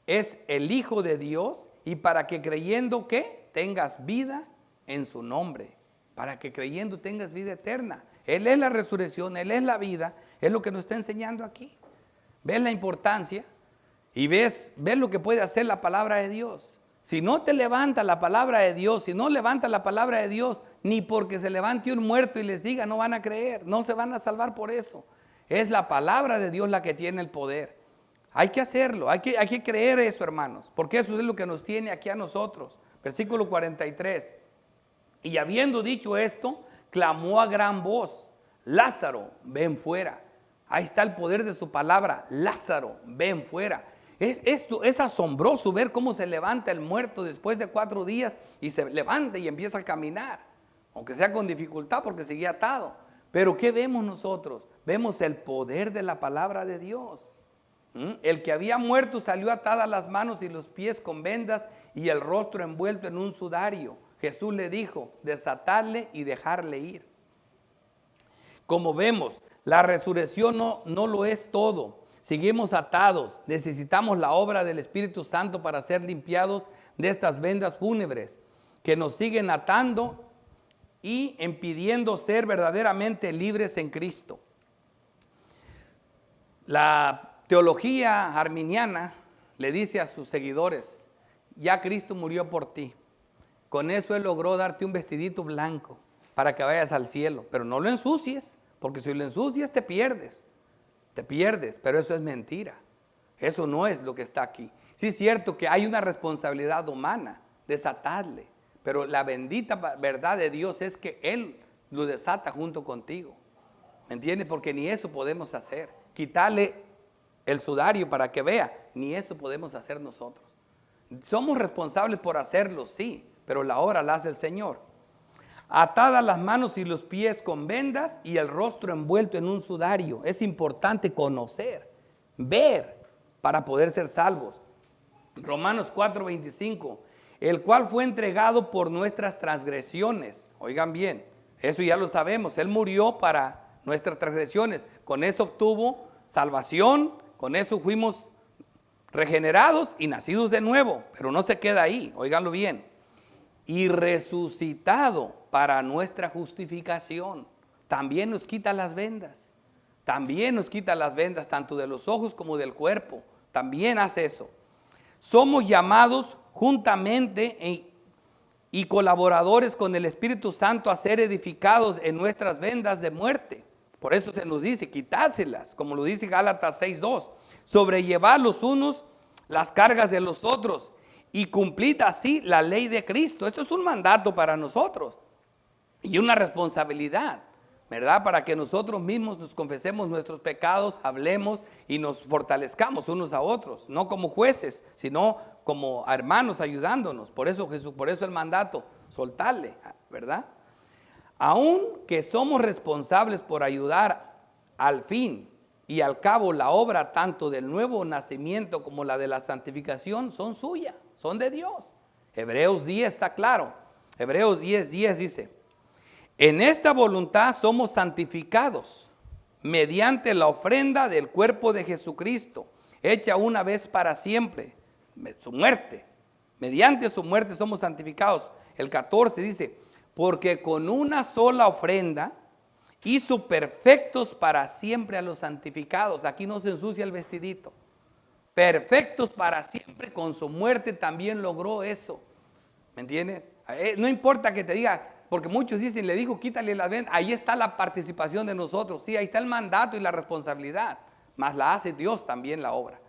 es el Hijo de Dios y para que creyendo que tengas vida en su nombre. Para que creyendo tengas vida eterna. Él es la resurrección, Él es la vida, es lo que nos está enseñando aquí. ¿Ves la importancia? Y ves lo que puede hacer la palabra de Dios. Si no te levanta la palabra de Dios, si no levanta la palabra de Dios, ni porque se levante un muerto y les diga, no van a creer, no se van a salvar por eso. Es la palabra de Dios la que tiene el poder. Hay que hacerlo, hay que creer eso, hermanos, porque eso es lo que nos tiene aquí a nosotros. Versículo 43. Y habiendo dicho esto, clamó a gran voz, Lázaro, ven fuera. Ahí está el poder de su palabra, Lázaro, ven fuera. Es asombroso ver cómo se levanta el muerto después de 4 días y se levanta y empieza a caminar, aunque sea con dificultad porque seguía atado. Pero ¿qué vemos nosotros? Vemos el poder de la palabra de Dios. El que había muerto salió atada las manos y los pies con vendas y el rostro envuelto en un sudario. Jesús le dijo, desatarle y dejarle ir. Como vemos, la resurrección no lo es todo. Seguimos atados. Necesitamos la obra del Espíritu Santo para ser limpiados de estas vendas fúnebres que nos siguen atando y impidiendo ser verdaderamente libres en Cristo. La teología arminiana le dice a sus seguidores: ya Cristo murió por ti. Con eso Él logró darte un vestidito blanco para que vayas al cielo. Pero no lo ensucies, porque si lo ensucias te pierdes. Te pierdes, pero eso es mentira. Eso no es lo que está aquí. Sí es cierto que hay una responsabilidad humana, desatarle. Pero la bendita verdad de Dios es que Él lo desata junto contigo. ¿Me entiendes? Porque ni eso podemos hacer. Quitarle el sudario para que vea, ni eso podemos hacer nosotros. Somos responsables por hacerlo, sí, pero la obra la hace el Señor. Atadas las manos y los pies con vendas y el rostro envuelto en un sudario. Es importante conocer, ver, para poder ser salvos. Romanos 4:25, el cual fue entregado por nuestras transgresiones. Oigan bien, eso ya lo sabemos. Él murió para nuestras transgresiones. Con eso obtuvo salvación, con eso fuimos regenerados y nacidos de nuevo. Pero no se queda ahí, óiganlo bien. Y resucitado para nuestra justificación. También nos quita las vendas. También nos quita las vendas tanto de los ojos como del cuerpo. También hace eso. Somos llamados juntamente y colaboradores con el Espíritu Santo a ser edificados en nuestras vendas de muerte. Por eso se nos dice, quitádselas, como lo dice Gálatas 6:2. Sobrellevar los unos las cargas de los otros y cumplid así la ley de Cristo. Esto es un mandato para nosotros y una responsabilidad, ¿verdad? Para que nosotros mismos nos confesemos nuestros pecados, hablemos y nos fortalezcamos unos a otros, no como jueces, sino como hermanos ayudándonos. Por eso Jesús, por eso el mandato, soltarle, ¿verdad? Aun que somos responsables por ayudar al fin y al cabo la obra tanto del nuevo nacimiento como la de la santificación son suyas, son de Dios. Hebreos 10 está claro. Hebreos 10:10 dice: en esta voluntad somos santificados mediante la ofrenda del cuerpo de Jesucristo, hecha una vez para siempre, su muerte. Mediante su muerte somos santificados. El 14 dice: porque con una sola ofrenda hizo perfectos para siempre a los santificados. Aquí no se ensucia el vestidito. Perfectos para siempre, con su muerte también logró eso. ¿Me entiendes? No importa que te diga, porque muchos dicen, le dijo, quítale las vendas. Ahí está la participación de nosotros. Sí, ahí está el mandato y la responsabilidad. Mas la hace Dios también la obra.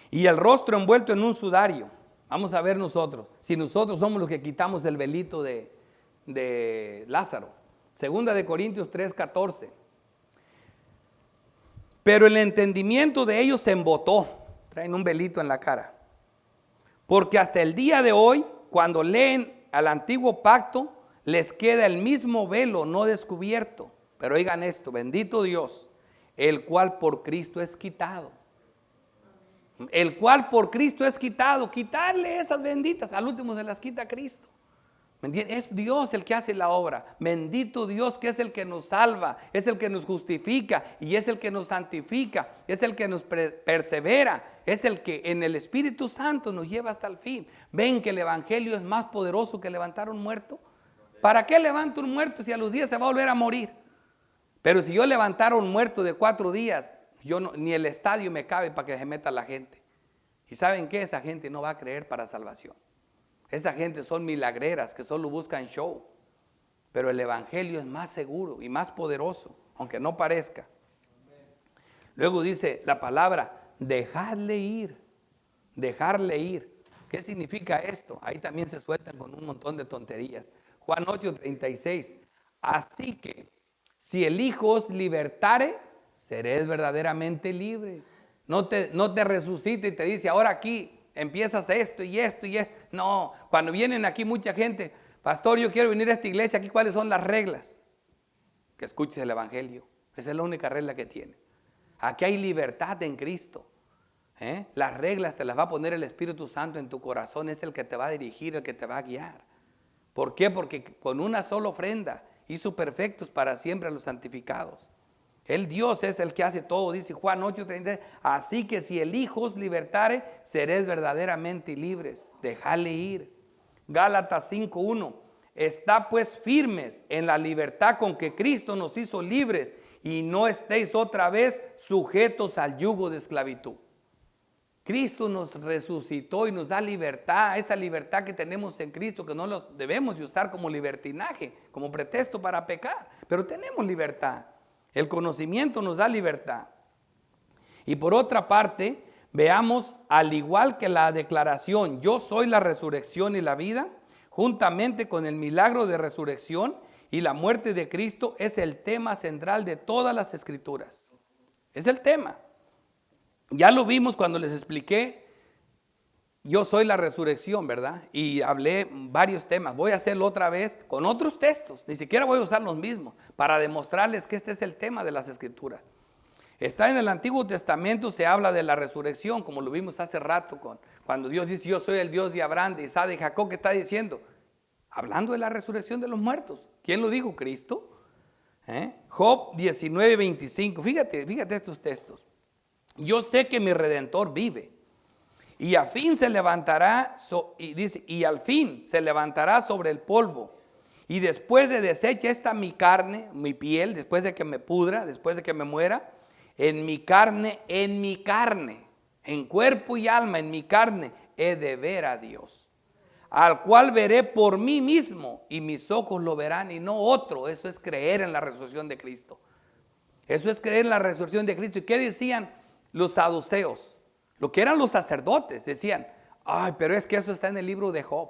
Y el rostro envuelto en un sudario. Vamos a ver nosotros. Si nosotros somos los que quitamos el velito de Lázaro. Segunda de Corintios 3:14. Pero el entendimiento de ellos se embotó. Traen un velito en la cara. Porque hasta el día de hoy, cuando leen al antiguo pacto, les queda el mismo velo no descubierto. Pero oigan esto, bendito Dios, el cual por Cristo es quitado. El cual por Cristo es quitado. Quitarle esas benditas, al último se las quita Cristo. ¿Me entiendes? Es Dios el que hace la obra. Bendito Dios, que es el que nos salva, es el que nos justifica y es el que nos santifica, es el que nos persevera, es el que en el Espíritu Santo nos lleva hasta el fin. ¿Ven que el Evangelio es más poderoso que levantar un muerto? ¿Para qué levanto un muerto si a los días se va a volver a morir? Pero si yo levantara un muerto de 4 días, ni el estadio me cabe para que se meta la gente. ¿Y saben qué? Esa gente no va a creer para salvación. Esa gente son milagreras que solo buscan show. Pero el Evangelio es más seguro y más poderoso, aunque no parezca. Luego dice la palabra, dejarle ir. Dejarle ir. ¿Qué significa esto? Ahí también se sueltan con un montón de tonterías. Juan 8:36. Así que, si el Hijo os libertare, seréis verdaderamente libre. No te resucita y te dice, ahora aquí empiezas esto y esto y esto. No, cuando vienen aquí mucha gente, pastor, yo quiero venir a esta iglesia, aquí cuáles son las reglas. Que escuches el Evangelio. Esa es la única regla que tiene. Aquí hay libertad en Cristo. Las reglas te las va a poner el Espíritu Santo en tu corazón. Es el que te va a dirigir, el que te va a guiar. ¿Por qué? Porque con una sola ofrenda hizo perfectos para siempre a los santificados. El Dios es el que hace todo, dice Juan 8:33. Así que si el Hijo os libertare, seréis verdaderamente libres. Dejadle ir. Gálatas 5:1. Está pues firmes en la libertad con que Cristo nos hizo libres, y no estéis otra vez sujetos al yugo de esclavitud. Cristo nos resucitó y nos da libertad, esa libertad que tenemos en Cristo, que no los debemos de usar como libertinaje, como pretexto para pecar, pero tenemos libertad. El conocimiento nos da libertad. Y por otra parte, veamos, al igual que la declaración, yo soy la resurrección y la vida, juntamente con el milagro de resurrección y la muerte de Cristo, es el tema central de todas las Escrituras. Es el tema. Ya lo vimos cuando les expliqué, yo soy la resurrección, ¿verdad? Y hablé varios temas. Voy a hacerlo otra vez con otros textos. Ni siquiera voy a usar los mismos para demostrarles que este es el tema de las Escrituras. Está en el Antiguo Testamento, se habla de la resurrección, como lo vimos hace rato, cuando Dios dice, yo soy el Dios de Abraham, de Isaac, de Jacob. ¿Qué está diciendo? Hablando de la resurrección de los muertos. ¿Quién lo dijo? Cristo. Job 19:25. Fíjate estos textos. Yo sé que mi Redentor vive, y al fin se levantará, y al fin se levantará sobre el polvo, y después de deshecha esta mi carne, mi piel, después de que me pudra, después de que me muera, en mi carne, en cuerpo y alma, en mi carne, he de ver a Dios, al cual veré por mí mismo, y mis ojos lo verán y no otro. Eso es creer en la resurrección de Cristo. Eso es creer en la resurrección de Cristo. ¿Y qué decían los saduceos? Lo que eran los sacerdotes, decían, ay, pero es que eso está en el libro de Job.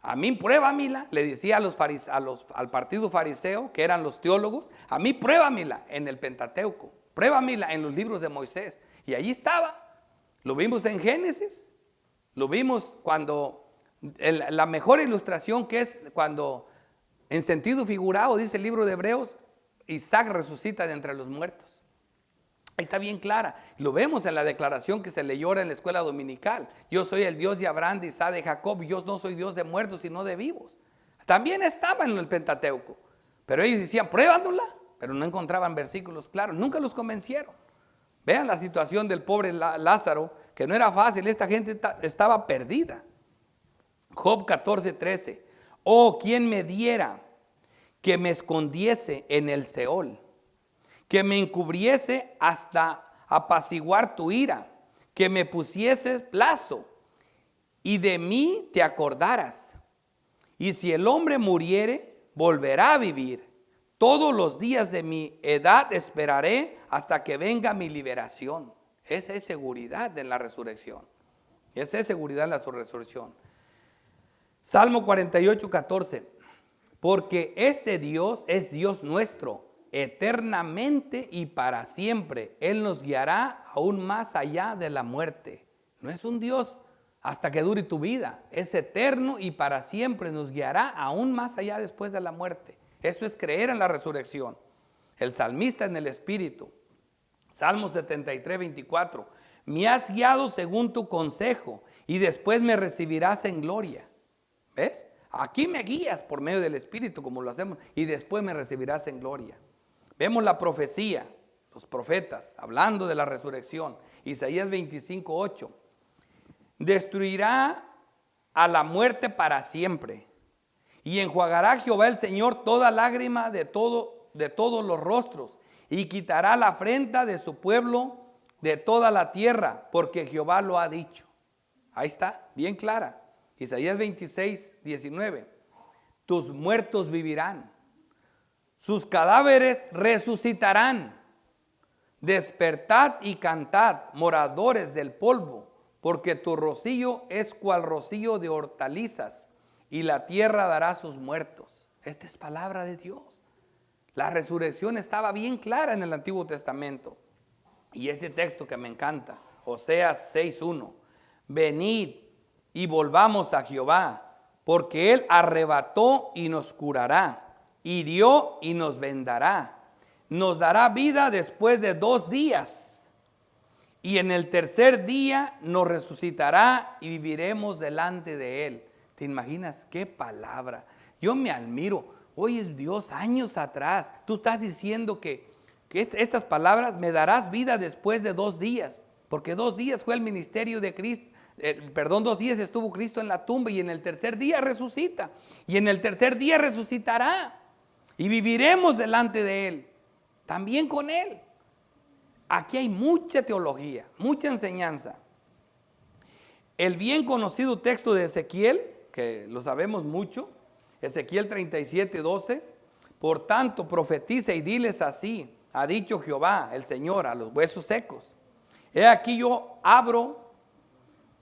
A mí pruébamela, le decía al partido fariseo, que eran los teólogos, a mí pruébamela en el Pentateuco, pruébamela en los libros de Moisés. Y allí estaba, lo vimos en Génesis, lo vimos cuando, la mejor ilustración que es cuando, en sentido figurado, dice el libro de Hebreos, Isaac resucita de entre los muertos. Ahí está bien clara. Lo vemos en la declaración que se leyó en la escuela dominical. Yo soy el Dios de Abraham, de Isaac, de Jacob. Yo no soy Dios de muertos, sino de vivos. También estaba en el Pentateuco. Pero ellos decían, pruébándola. Pero no encontraban versículos claros. Nunca los convencieron. Vean la situación del pobre Lázaro, que no era fácil. Esta gente estaba perdida. Job 14:13. Oh, ¿quién me diera que me escondiese en el Seol? Que me encubriese hasta apaciguar tu ira, que me pusieses plazo y de mí te acordaras. Y si el hombre muriere, volverá a vivir. Todos los días de mi edad esperaré hasta que venga mi liberación. Esa es seguridad en la resurrección. Esa es seguridad en la resurrección. Salmo 48:14. Porque este Dios es Dios nuestro, eternamente y para siempre. Él nos guiará aún más allá de la muerte. No es un Dios hasta que dure tu vida. Es eterno y para siempre nos guiará aún más allá después de la muerte. Eso es creer en la resurrección. El salmista en el Espíritu. Salmo 73:24. Me has guiado según tu consejo y después me recibirás en gloria. ¿Ves? Aquí me guías por medio del Espíritu como lo hacemos y después me recibirás en gloria. Vemos la profecía, los profetas, hablando de la resurrección. Isaías 25:8. Destruirá a la muerte para siempre. Y enjuagará Jehová el Señor toda lágrima de todos los rostros. Y quitará la afrenta de su pueblo de toda la tierra, porque Jehová lo ha dicho. Ahí está, bien clara. Isaías 26:19. Tus muertos vivirán. Sus cadáveres resucitarán. Despertad y cantad, moradores del polvo, porque tu rocío es cual rocío de hortalizas, y la tierra dará sus muertos. Esta es palabra de Dios. La resurrección estaba bien clara en el Antiguo Testamento. Y este texto que me encanta, Oseas 6:1. Venid y volvamos a Jehová, porque Él arrebató y nos curará. Hirió y nos vendará. Nos dará vida después de 2 días. Y en el tercer día nos resucitará y viviremos delante de Él. ¿Te imaginas qué palabra? Yo me admiro. Hoy es Dios, años atrás. Tú estás diciendo que estas palabras, me darás vida después de 2 días. Porque 2 días fue el ministerio de Cristo. 2 días estuvo Cristo en la tumba y en el tercer día resucita. Y en el tercer día resucitará. Y viviremos delante de Él. También con Él. Aquí hay mucha teología, mucha enseñanza. El bien conocido texto de Ezequiel, que lo sabemos mucho, Ezequiel 37:12, por tanto profetiza y diles así, ha dicho Jehová, el Señor, a los huesos secos. He aquí yo abro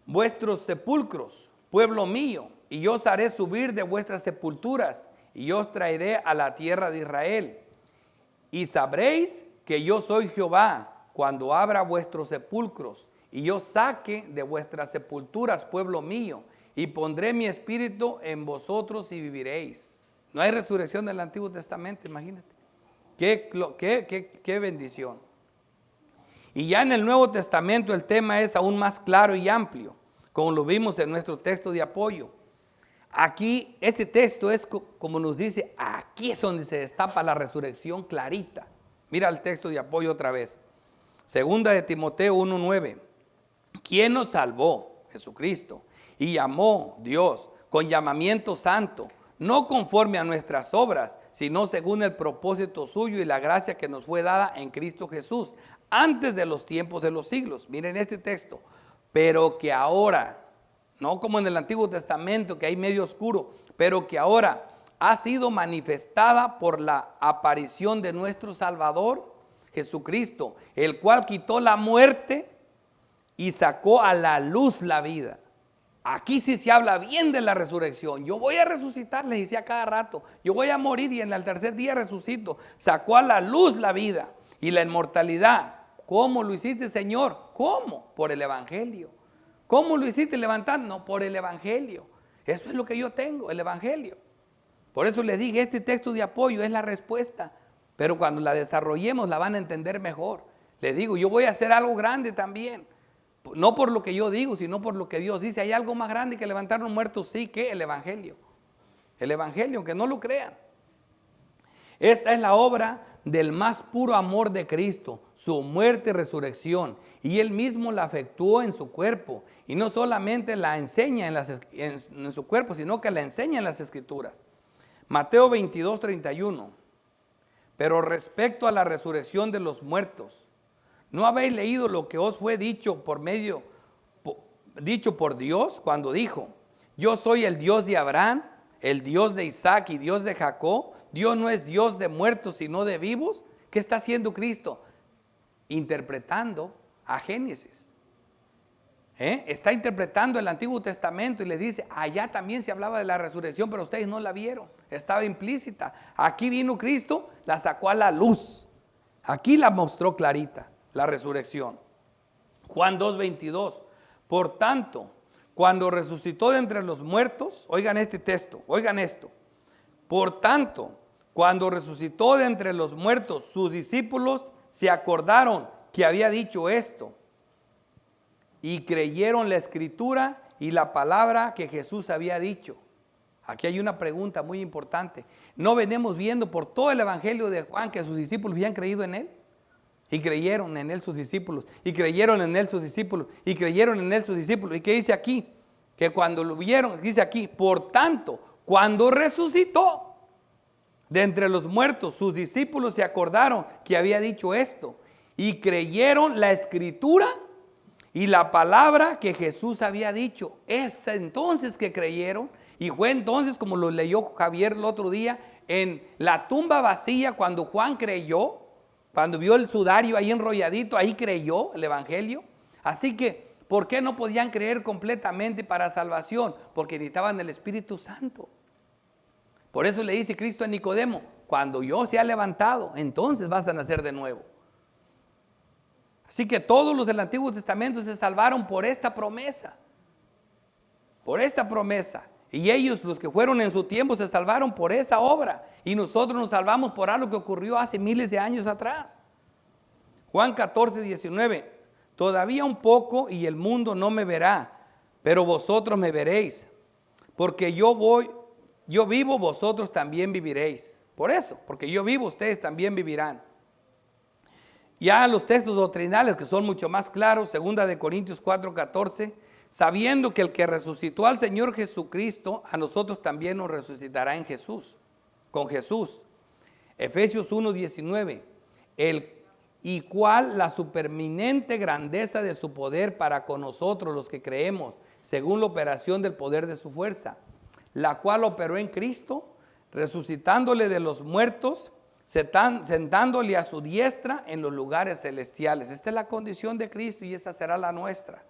vuestros sepulcros, pueblo mío, y yo os haré subir de vuestras sepulturas, y yo os traeré a la tierra de Israel. Y sabréis que yo soy Jehová, cuando abra vuestros sepulcros, y yo saque de vuestras sepulturas, pueblo mío, y pondré mi espíritu en vosotros y viviréis. No hay resurrección del Antiguo Testamento, imagínate. Qué bendición. Y ya en el Nuevo Testamento el tema es aún más claro y amplio, como lo vimos en nuestro texto de apoyo. Aquí, este texto es como nos dice, aquí es donde se destapa la resurrección clarita. Mira el texto de apoyo otra vez. Segunda de Timoteo 1:9. ¿Quién nos salvó? Jesucristo. Y llamó Dios con llamamiento santo, no conforme a nuestras obras, sino según el propósito suyo y la gracia que nos fue dada en Cristo Jesús, antes de los tiempos de los siglos. Miren este texto. Pero que ahora, no como en el Antiguo Testamento que hay medio oscuro, pero que ahora ha sido manifestada por la aparición de nuestro Salvador, Jesucristo, el cual quitó la muerte y sacó a la luz la vida. Aquí sí se habla bien de la resurrección. Yo voy a resucitar, les decía cada rato. Yo voy a morir y en el tercer día resucito. Sacó a la luz la vida y la inmortalidad. ¿Cómo lo hiciste, Señor? ¿Cómo? Por el Evangelio. ¿Cómo lo hiciste levantar? No, por el Evangelio. Eso es lo que yo tengo, el Evangelio. Por eso les dije, este texto de apoyo es la respuesta. Pero cuando la desarrollemos la van a entender mejor. Les digo, yo voy a hacer algo grande también. No por lo que yo digo, sino por lo que Dios dice. Hay algo más grande que levantar a un muerto, sí, que el Evangelio. El Evangelio, aunque no lo crean. Esta es la obra del más puro amor de Cristo, su muerte y resurrección. Y Él mismo la efectuó en su cuerpo. Y no solamente la enseña en su cuerpo, sino que la enseña en las Escrituras. Mateo 22:31. Pero respecto a la resurrección de los muertos, ¿no habéis leído lo que os fue dicho por Dios cuando dijo, yo soy el Dios de Abraham, el Dios de Isaac y Dios de Jacob? Dios no es Dios de muertos sino de vivos. ¿Qué está haciendo Cristo? Interpretando a Génesis. Está interpretando el Antiguo Testamento y les dice, allá también se hablaba de la resurrección, pero ustedes no la vieron, estaba implícita. Aquí vino Cristo, la sacó a la luz. Aquí la mostró clarita, la resurrección. Juan 2:22. Por tanto, cuando resucitó de entre los muertos, oigan este texto, oigan esto. Por tanto, cuando resucitó de entre los muertos, sus discípulos se acordaron que había dicho esto y creyeron la escritura y la palabra que Jesús había dicho. Aquí hay una pregunta muy importante. ¿No venimos viendo por todo el evangelio de Juan que sus discípulos habían creído en él? Y creyeron en él sus discípulos, y creyeron en él sus discípulos, y creyeron en él sus discípulos. ¿Y qué dice aquí? Que cuando lo vieron, dice aquí, por tanto, cuando resucitó de entre los muertos, sus discípulos se acordaron que había dicho esto, y creyeron la escritura y la palabra que Jesús había dicho. Es entonces que creyeron, y fue entonces como lo leyó Javier el otro día, en la tumba vacía cuando Juan creyó. Cuando vio el sudario ahí enrolladito, ahí creyó el evangelio. Así que, ¿por qué no podían creer completamente para salvación? Porque necesitaban el Espíritu Santo. Por eso le dice Cristo a Nicodemo, cuando yo sea levantado, entonces vas a nacer de nuevo. Así que todos los del Antiguo Testamento se salvaron por esta promesa. Por esta promesa. Y ellos, los que fueron en su tiempo, se salvaron por esa obra. Y nosotros nos salvamos por algo que ocurrió hace miles de años atrás. Juan 14:19. Todavía un poco y el mundo no me verá, pero vosotros me veréis. Porque yo voy yo vivo, vosotros también viviréis. Por eso, porque yo vivo, ustedes también vivirán. Ya los textos doctrinales que son mucho más claros, 2 Corintios 4:14, sabiendo que el que resucitó al Señor Jesucristo, a nosotros también nos resucitará en Jesús, con Jesús. Efesios 1:19, y cuál la superminente grandeza de su poder para con nosotros los que creemos, según la operación del poder de su fuerza, la cual operó en Cristo, resucitándole de los muertos, sentándole a su diestra en los lugares celestiales. Esta es la condición de Cristo y esa será la nuestra.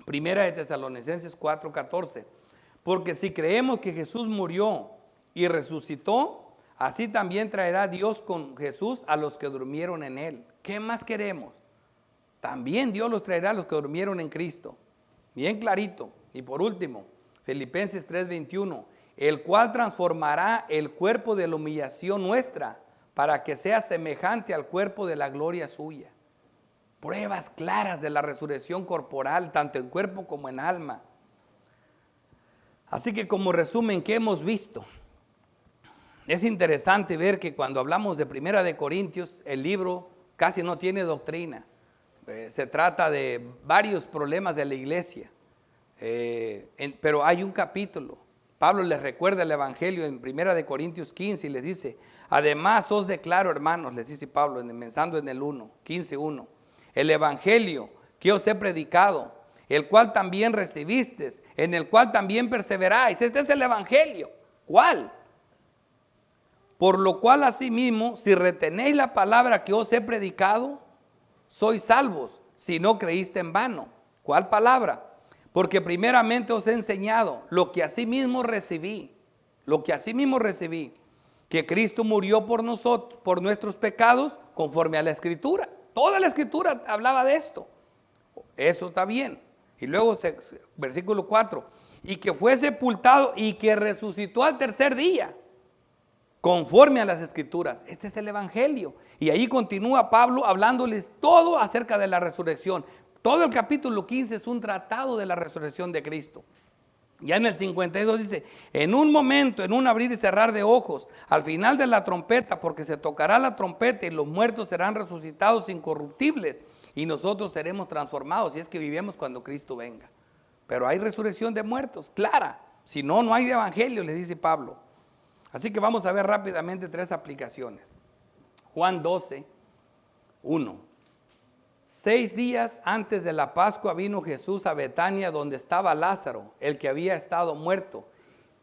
Primera de Tesalonicenses 4:14, porque si creemos que Jesús murió y resucitó, así también traerá Dios con Jesús a los que durmieron en él. ¿Qué más queremos? También Dios los traerá a los que durmieron en Cristo. Bien clarito. Y por último, Filipenses 3:21, el cual transformará el cuerpo de la humillación nuestra para que sea semejante al cuerpo de la gloria suya. Pruebas claras de la resurrección corporal, tanto en cuerpo como en alma. Así que como resumen, ¿qué hemos visto? Es interesante ver que cuando hablamos de Primera de Corintios, el libro casi no tiene doctrina. Se trata de varios problemas de la iglesia. Pero hay un capítulo. Pablo les recuerda el evangelio en 1 Corintios 15 y les dice: además os declaro, hermanos, les dice Pablo, pensando en el 15:1, el evangelio que os he predicado, el cual también recibisteis, en el cual también perseveráis. Este es el evangelio. ¿Cuál? Por lo cual asimismo, si retenéis la palabra que os he predicado, sois salvos, si no creíste en vano. ¿Cuál palabra? Porque primeramente os he enseñado lo que asimismo recibí, que Cristo murió por nosotros, por nuestros pecados, conforme a la Escritura. Toda la Escritura hablaba de esto. Eso está bien. Y luego, versículo 4, y que fue sepultado y que resucitó al tercer día, conforme a las Escrituras. Este es el evangelio. Y ahí continúa Pablo hablándoles todo acerca de la resurrección. Todo el capítulo 15 es un tratado de la resurrección de Cristo. Ya en el 52 dice: en un momento, en un abrir y cerrar de ojos, al final de la trompeta, porque se tocará la trompeta y los muertos serán resucitados incorruptibles y nosotros seremos transformados, si es que vivimos cuando Cristo venga. Pero hay resurrección de muertos, clara. Si no, no hay evangelio, les dice Pablo. Así que vamos a ver rápidamente 3 aplicaciones. Juan 12:1. 6 días antes de la Pascua vino Jesús a Betania, donde estaba Lázaro, el que había estado muerto,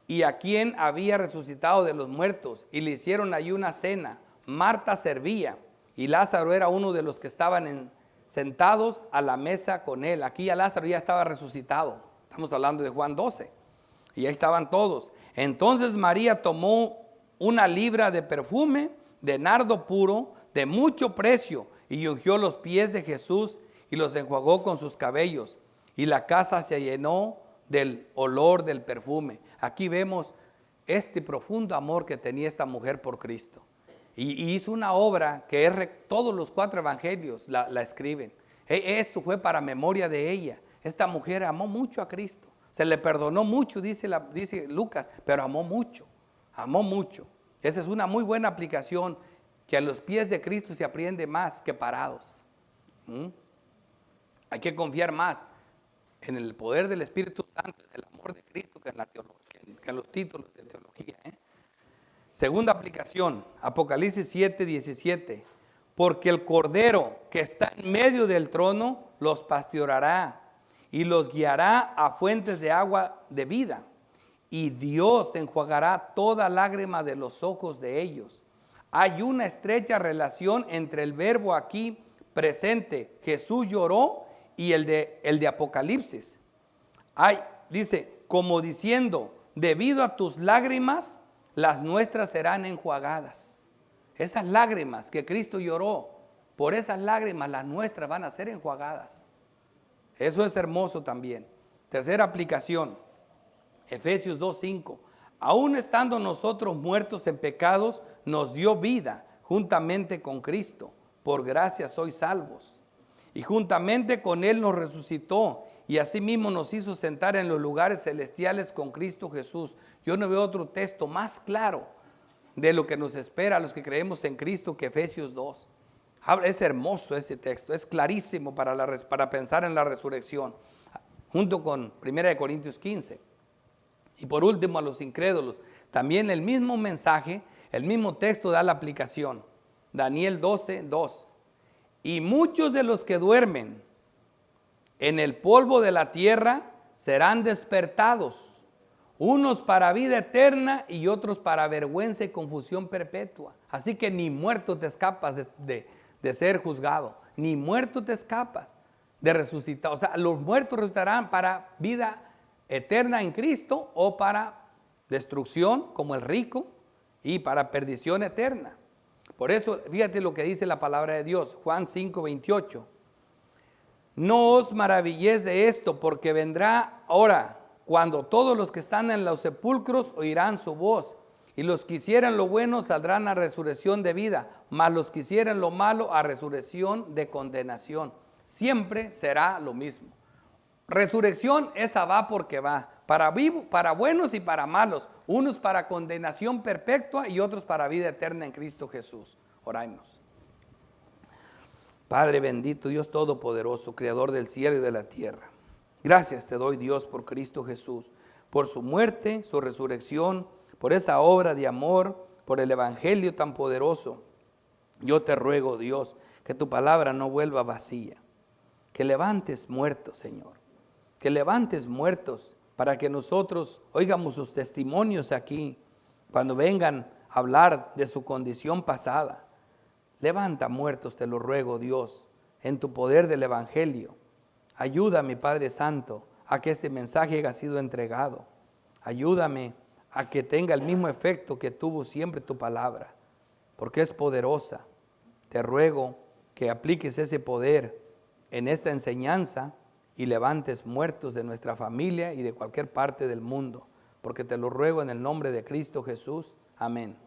y a quien había resucitado de los muertos, y le hicieron allí una cena. Marta servía, y Lázaro era uno de los que estaban sentados a la mesa con él. Aquí ya Lázaro ya estaba resucitado. Estamos hablando de Juan 12. Y ahí estaban todos. Entonces María tomó una libra de perfume de nardo puro, de mucho precio, y ungió los pies de Jesús y los enjuagó con sus cabellos. Y la casa se llenó del olor del perfume. Aquí vemos este profundo amor que tenía esta mujer por Cristo. Y hizo una obra que todos los 4 evangelios la escriben. Esto fue para memoria de ella. Esta mujer amó mucho a Cristo. Se le perdonó mucho, dice Lucas, pero amó mucho. Amó mucho. Esa es una muy buena aplicación, que a los pies de Cristo se aprende más que parados. Hay que confiar más en el poder del Espíritu Santo, en el amor de Cristo, que en la teología, que en los títulos de teología. Segunda aplicación, Apocalipsis 7:17. Porque el Cordero que está en medio del trono los pastoreará y los guiará a fuentes de agua de vida. Y Dios enjuagará toda lágrima de los ojos de ellos. Hay una estrecha relación entre el verbo aquí presente, Jesús lloró, y el de Apocalipsis. Dice, como diciendo, debido a tus lágrimas, las nuestras serán enjuagadas. Esas lágrimas que Cristo lloró, por esas lágrimas las nuestras van a ser enjuagadas. Eso es hermoso también. Tercera aplicación, Efesios 2:5. Aún estando nosotros muertos en pecados, nos dio vida juntamente con Cristo. Por gracia sois salvos. Y juntamente con Él nos resucitó y asimismo nos hizo sentar en los lugares celestiales con Cristo Jesús. Yo no veo otro texto más claro de lo que nos espera a los que creemos en Cristo que Efesios 2. Es hermoso ese texto, es clarísimo para pensar en la resurrección, junto con 1 Corintios 15. Y por último, a los incrédulos, también el mismo mensaje, el mismo texto da la aplicación. Daniel 12:2. Y muchos de los que duermen en el polvo de la tierra serán despertados, unos para vida eterna y otros para vergüenza y confusión perpetua. Así que ni muerto te escapas de ser juzgado, ni muerto te escapas de resucitar. O sea, los muertos resucitarán para vida eterna en Cristo o para destrucción como el rico y para perdición eterna. Por eso, fíjate lo que dice la palabra de Dios, Juan 5:28. No os maravilléis de esto, porque vendrá hora cuando todos los que están en los sepulcros oirán su voz, y los que hicieran lo bueno saldrán a resurrección de vida, mas los que hicieran lo malo a resurrección de condenación. Siempre será lo mismo. Resurrección, esa va porque va, para buenos y para malos, unos para condenación perpetua y otros para vida eterna en Cristo Jesús. Oramos. Padre bendito, Dios todopoderoso, creador del cielo y de la tierra. Gracias te doy, Dios, por Cristo Jesús, por su muerte, su resurrección, por esa obra de amor, por el evangelio tan poderoso. Yo te ruego, Dios, que tu palabra no vuelva vacía, que levantes muertos, Señor, que levantes muertos para que nosotros oigamos sus testimonios aquí, cuando vengan a hablar de su condición pasada. Levanta muertos, te lo ruego, Dios, en tu poder del evangelio. Ayúdame, Padre Santo, a que este mensaje haya sido entregado. Ayúdame a que tenga el mismo efecto que tuvo siempre tu palabra, porque es poderosa. Te ruego que apliques ese poder en esta enseñanza y levantes muertos de nuestra familia y de cualquier parte del mundo, porque te lo ruego en el nombre de Cristo Jesús. Amén.